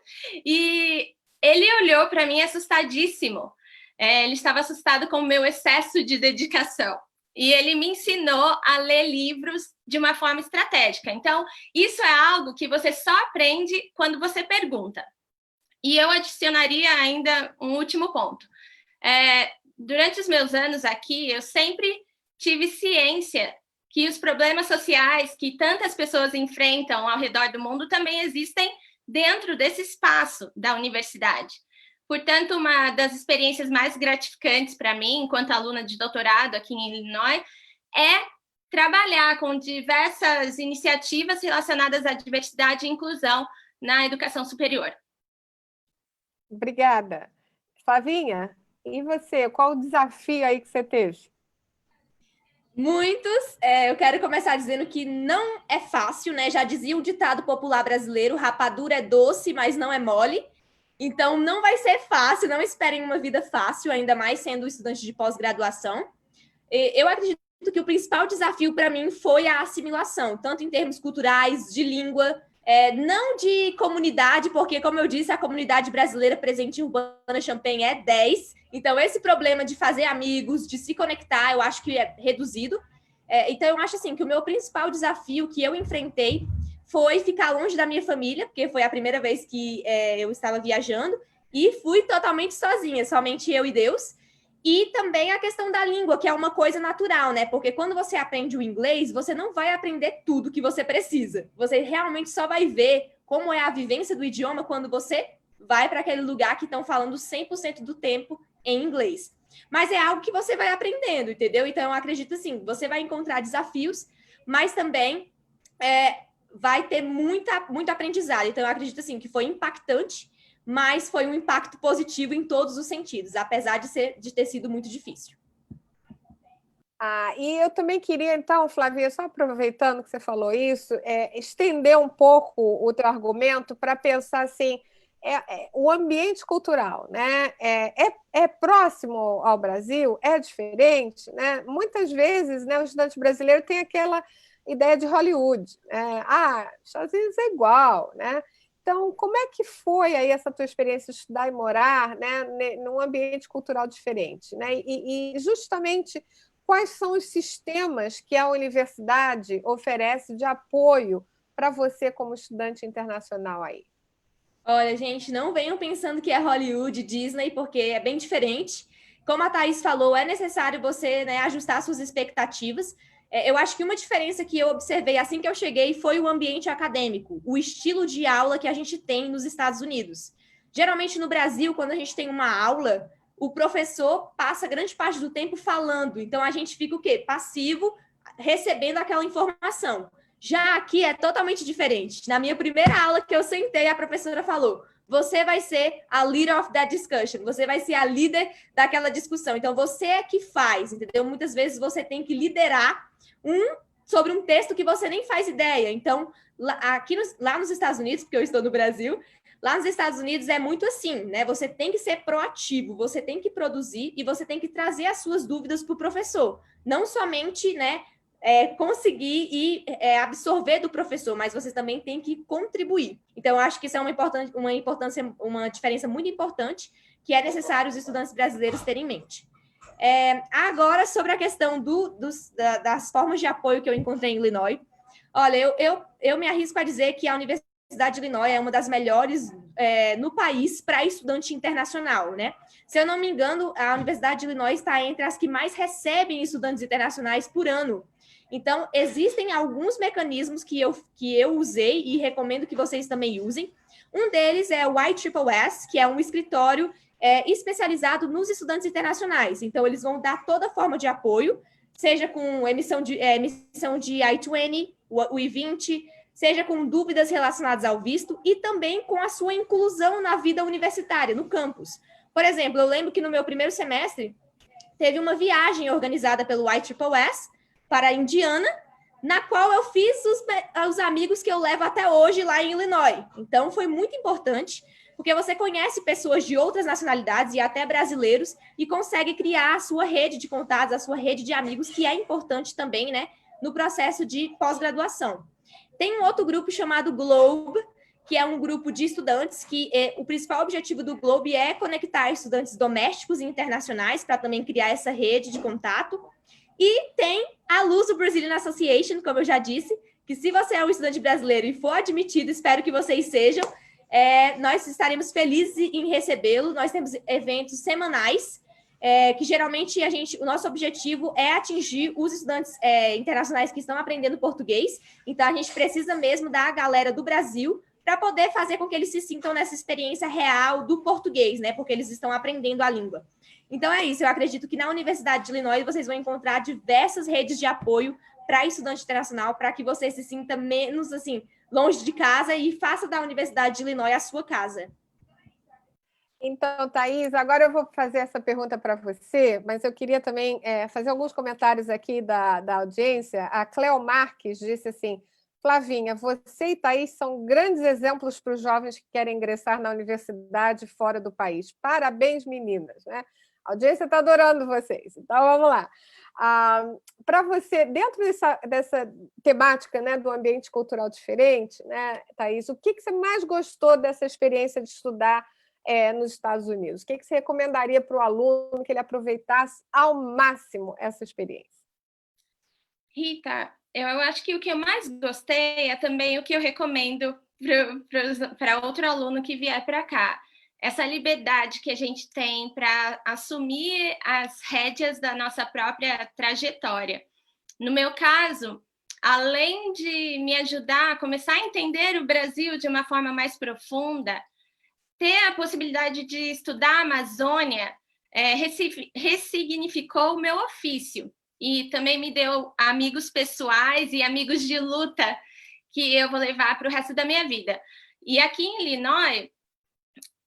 e ele olhou para mim assustadíssimo. Ele estava assustado com o meu excesso de dedicação. E ele me ensinou a ler livros de uma forma estratégica. Então, isso é algo que você só aprende quando você pergunta. E eu adicionaria ainda um último ponto. Durante os meus anos aqui, eu sempre tive ciência que os problemas sociais que tantas pessoas enfrentam ao redor do mundo também existem dentro desse espaço da universidade. Portanto, uma das experiências mais gratificantes para mim, enquanto aluna de doutorado aqui em Illinois, é trabalhar com diversas iniciativas relacionadas à diversidade e inclusão na educação superior. Obrigada. Flavinha, e você? Qual o desafio aí que você teve? Muitos. Eu quero começar dizendo que não é fácil, né? Já dizia o ditado popular brasileiro, rapadura é doce, mas não é mole. Então, não vai ser fácil, não esperem uma vida fácil, ainda mais sendo estudante de pós-graduação. Eu acredito que o principal desafio para mim foi a assimilação, tanto em termos culturais, de língua, não de comunidade, porque, como eu disse, a comunidade brasileira presente em Urbana-Champaign é 10. Então, esse problema de fazer amigos, de se conectar, eu acho que é reduzido. Então, eu acho assim que o meu principal desafio que eu enfrentei foi ficar longe da minha família, porque foi a primeira vez que eu estava viajando, e fui totalmente sozinha, somente eu e Deus. E também a questão da língua, que é uma coisa natural, né? Porque quando você aprende o inglês, você não vai aprender tudo que você precisa. Você realmente só vai ver como é a vivência do idioma quando você vai para aquele lugar que estão falando 100% do tempo em inglês. Mas é algo que você vai aprendendo, entendeu? Então, eu acredito assim, você vai encontrar desafios, mas também vai ter muito aprendizado. Então, eu acredito assim, que foi impactante, mas foi um impacto positivo em todos os sentidos, apesar de ter sido muito difícil. E eu também queria, então, Flavinha, só aproveitando que você falou isso, estender um pouco o teu argumento para pensar assim, o ambiente cultural, né? É próximo ao Brasil? É diferente? Né? Muitas vezes, né, o estudante brasileiro tem aquela ideia de Hollywood. Estados Unidos é igual, né? Então, como é que foi aí essa tua experiência de estudar e morar, né, num ambiente cultural diferente? Né? E justamente, quais são os sistemas que a universidade oferece de apoio para você como estudante internacional aí? Olha, gente, não venham pensando que é Hollywood, Disney, porque é bem diferente. Como a Thaís falou, é necessário você, né, ajustar suas expectativas. Eu acho que uma diferença que eu observei assim que eu cheguei foi o ambiente acadêmico, o estilo de aula que a gente tem nos Estados Unidos. Geralmente no Brasil, quando a gente tem uma aula, o professor passa grande parte do tempo falando, então a gente fica o quê? Passivo, recebendo aquela informação. Já aqui é totalmente diferente. Na minha primeira aula que eu sentei, a professora falou: você vai ser a leader of that discussion, você vai ser a líder daquela discussão. Então, você é que faz, entendeu? Muitas vezes você tem que liderar sobre um texto que você nem faz ideia. Então, lá nos Estados Unidos, porque eu estou no Brasil, lá nos Estados Unidos é muito assim, né? Você tem que ser proativo, você tem que produzir e você tem que trazer as suas dúvidas para o professor. Não somente, né, conseguir e absorver do professor, mas você também tem que contribuir. Então, eu acho que isso é uma diferença muito importante que é necessário os estudantes brasileiros terem em mente. Agora, sobre a questão das formas de apoio que eu encontrei em Illinois, olha, eu me arrisco a dizer que a Universidade de Illinois é uma das melhores no país para estudante internacional, né? Se eu não me engano, a Universidade de Illinois está entre as que mais recebem estudantes internacionais por ano. Então, existem alguns mecanismos que eu usei e recomendo que vocês também usem. Um deles é o ISSS, que é um escritório especializado nos estudantes internacionais. Então, eles vão dar toda forma de apoio, seja com emissão de I-20, o I-20, seja com dúvidas relacionadas ao visto e também com a sua inclusão na vida universitária, no campus. Por exemplo, eu lembro que no meu primeiro semestre teve uma viagem organizada pelo ISSS para a Indiana, na qual eu fiz os amigos que eu levo até hoje lá em Illinois. Então, foi muito importante, porque você conhece pessoas de outras nacionalidades e até brasileiros e consegue criar a sua rede de contatos, a sua rede de amigos, que é importante também, né, no processo de pós-graduação. Tem um outro grupo chamado Globe, que é um grupo de estudantes que o principal objetivo do Globe é conectar estudantes domésticos e internacionais para também criar essa rede de contato. E tem a Luso Brazilian Association, como eu já disse, que se você é um estudante brasileiro e for admitido, espero que vocês sejam, nós estaremos felizes em recebê-lo. Nós temos eventos semanais, que geralmente o nosso objetivo é atingir os estudantes internacionais que estão aprendendo português. Então, a gente precisa mesmo da galera do Brasil para poder fazer com que eles se sintam nessa experiência real do português, né? Porque eles estão aprendendo a língua. Então, é isso. Eu acredito que na Universidade de Illinois vocês vão encontrar diversas redes de apoio para estudante internacional, para que você se sinta menos, assim, longe de casa e faça da Universidade de Illinois a sua casa. Então, Thaís, agora eu vou fazer essa pergunta para você, mas eu queria também fazer alguns comentários aqui da audiência. A Cleo Marques disse assim: Flavinha, você e Thaís são grandes exemplos para os jovens que querem ingressar na universidade fora do país. Parabéns, meninas, né? A audiência está adorando vocês. Então, vamos lá. Para você, dentro dessa temática, né, do ambiente cultural diferente, né, Thaís, o que você mais gostou dessa experiência de estudar nos Estados Unidos? O que você recomendaria para o aluno que ele aproveitasse ao máximo essa experiência? Rita, eu acho que o que eu mais gostei é também o que eu recomendo para outro aluno que vier para cá. Essa liberdade que a gente tem para assumir as rédeas da nossa própria trajetória. No meu caso, além de me ajudar a começar a entender o Brasil de uma forma mais profunda, ter a possibilidade de estudar a Amazônia ressignificou o meu ofício e também me deu amigos pessoais e amigos de luta que eu vou levar para o resto da minha vida. E aqui em Illinois,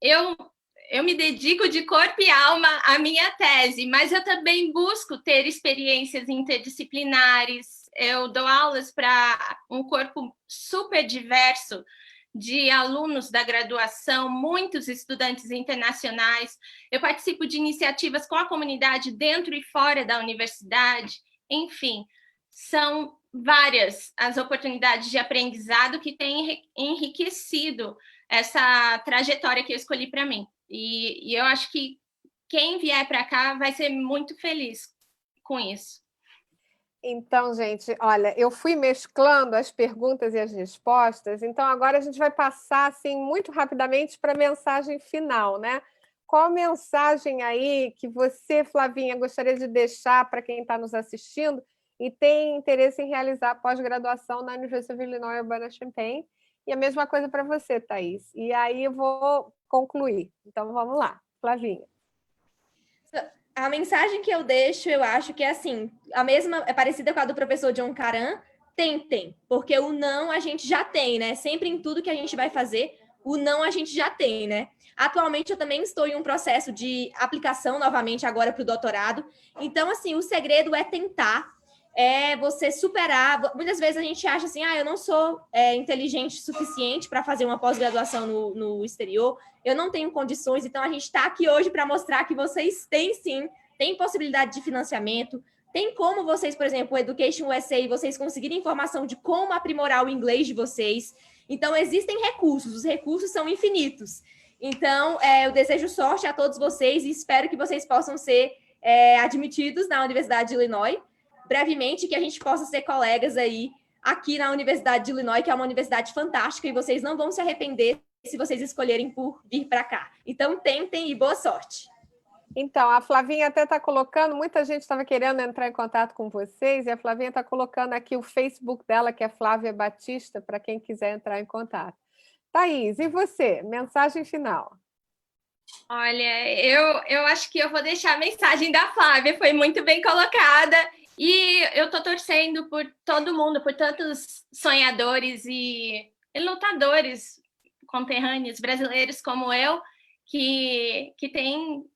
eu me dedico de corpo e alma à minha tese, mas eu também busco ter experiências interdisciplinares. Eu dou aulas para um corpo super diverso de alunos da graduação, muitos estudantes internacionais. Eu participo de iniciativas com a comunidade dentro e fora da universidade. Enfim, são várias as oportunidades de aprendizado que têm enriquecido essa trajetória que eu escolhi para mim. E eu acho que quem vier para cá vai ser muito feliz com isso. Então, gente, olha, eu fui mesclando as perguntas e as respostas, então agora a gente vai passar assim muito rapidamente para a mensagem final, né? Qual mensagem aí que você, Flavinha, gostaria de deixar para quem está nos assistindo e tem interesse em realizar pós-graduação na University of Illinois Urbana-Champaign? E a mesma coisa para você, Thaís. E aí eu vou concluir. Então, vamos lá. Flavinha. A mensagem que eu deixo, eu acho que é assim, a mesma, é parecida com a do professor John Caran, tentem, porque o não a gente já tem, né? Sempre em tudo que a gente vai fazer, o não a gente já tem, né? Atualmente eu também estou em um processo de aplicação novamente agora para o doutorado. Então, assim, o segredo é tentar, é você superar. Muitas vezes a gente acha assim, eu não sou inteligente o suficiente para fazer uma pós-graduação no exterior, eu não tenho condições, então a gente está aqui hoje para mostrar que vocês têm sim, tem possibilidade de financiamento, tem como vocês, por exemplo, o Education USA, vocês conseguirem informação de como aprimorar o inglês de vocês. Então, existem recursos, os recursos são infinitos. Então, eu desejo sorte a todos vocês e espero que vocês possam ser admitidos na Universidade de Illinois, brevemente, que a gente possa ser colegas aí aqui na Universidade de Illinois, que é uma universidade fantástica e vocês não vão se arrepender se vocês escolherem por vir para cá. Então, tentem e boa sorte. Então, a Flavinha até está colocando, muita gente estava querendo entrar em contato com vocês, e a Flavinha está colocando aqui o Facebook dela, que é Flávia Batista, para quem quiser entrar em contato. Thaís, e você? Mensagem final. Olha, eu acho que eu vou deixar a mensagem da Flávia, foi muito bem colocada, e eu estou torcendo por todo mundo, por tantos sonhadores e lutadores conterrâneos brasileiros como eu, que têm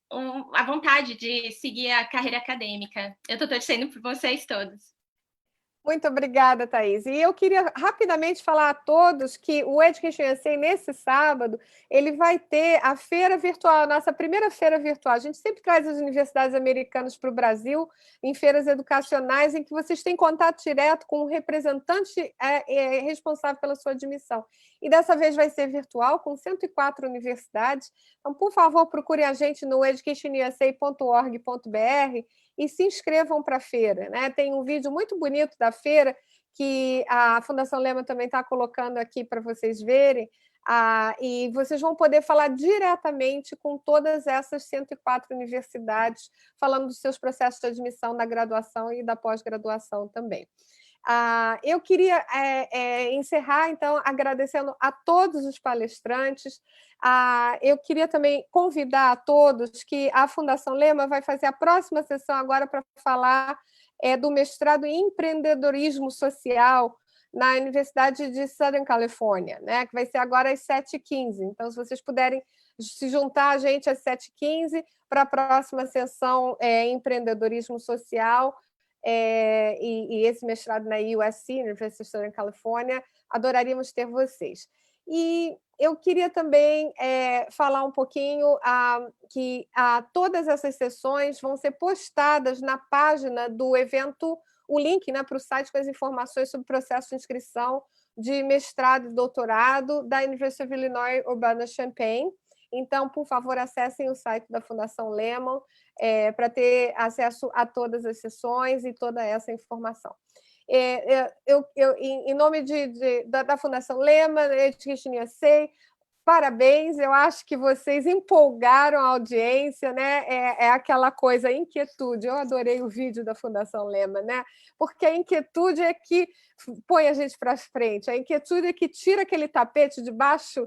a vontade de seguir a carreira acadêmica. Eu estou torcendo por vocês todos. Muito obrigada, Thaís. E eu queria rapidamente falar a todos que o Education USA, nesse sábado, ele vai ter a feira virtual, a nossa primeira feira virtual. A gente sempre traz as universidades americanas para o Brasil, em feiras educacionais, em que vocês têm contato direto com o representante responsável pela sua admissão. E dessa vez vai ser virtual, com 104 universidades. Então, por favor, procurem a gente no educationusa.org.br e se inscrevam para a feira, né? Tem um vídeo muito bonito da feira que a Fundação Lehman também está colocando aqui para vocês verem, e vocês vão poder falar diretamente com todas essas 104 universidades, falando dos seus processos de admissão da graduação e da pós-graduação também. Eu queria encerrar, então, agradecendo a todos os palestrantes. Eu queria também convidar a todos que a Fundação Lehman vai fazer a próxima sessão agora para falar do mestrado em empreendedorismo social na Universidade de Southern California, né? Que vai ser agora às 7h15. Então, se vocês puderem se juntar a gente às 7h15 para a próxima sessão em empreendedorismo social, e esse mestrado na USC, University of Southern California, adoraríamos ter vocês. E eu queria também falar um pouquinho que todas essas sessões vão ser postadas na página do evento, o link, né, para o site com as informações sobre o processo de inscrição de mestrado e doutorado da University of Illinois Urbana-Champaign. Então, por favor, acessem o site da Fundação Lehman para ter acesso a todas as sessões e toda essa informação. Em nome da Fundação Lehman, Education USA, parabéns, eu acho que vocês empolgaram a audiência, né? É aquela coisa, a inquietude. Eu adorei o vídeo da Fundação Lehman, né? Porque a inquietude é que põe a gente para frente, a inquietude é que tira aquele tapete de baixo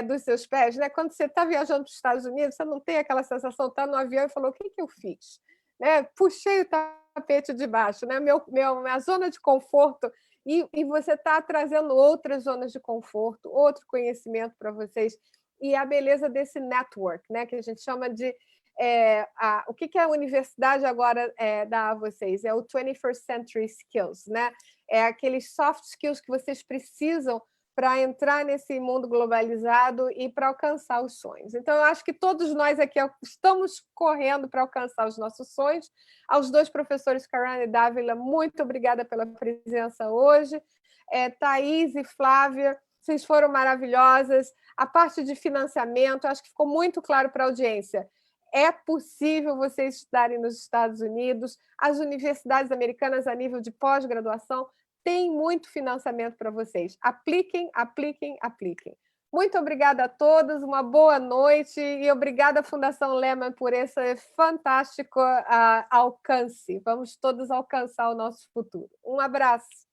dos seus pés, né? Quando você está viajando para os Estados Unidos, você não tem aquela sensação, está no avião e falou, o que eu fiz? Né? Puxei o tapete de baixo, né? Minha zona de conforto, e você está trazendo outras zonas de conforto, outro conhecimento para vocês, e a beleza desse network, né? Que a gente chama de... o que a universidade agora dá a vocês? É o 21st Century Skills, né? É aqueles soft skills que vocês precisam para entrar nesse mundo globalizado e para alcançar os sonhos. Então, eu acho que todos nós aqui estamos correndo para alcançar os nossos sonhos. Aos dois professores, Karan e Dávila, muito obrigada pela presença hoje. Thaís e Flávia, vocês foram maravilhosas. A parte de financiamento, acho que ficou muito claro para a audiência. É possível vocês estudarem nos Estados Unidos, as universidades americanas a nível de pós-graduação têm muito financiamento para vocês. Apliquem, apliquem, apliquem. Muito obrigada a todos, uma boa noite e obrigada à Fundação Lehman por esse fantástico alcance. Vamos todos alcançar o nosso futuro. Um abraço.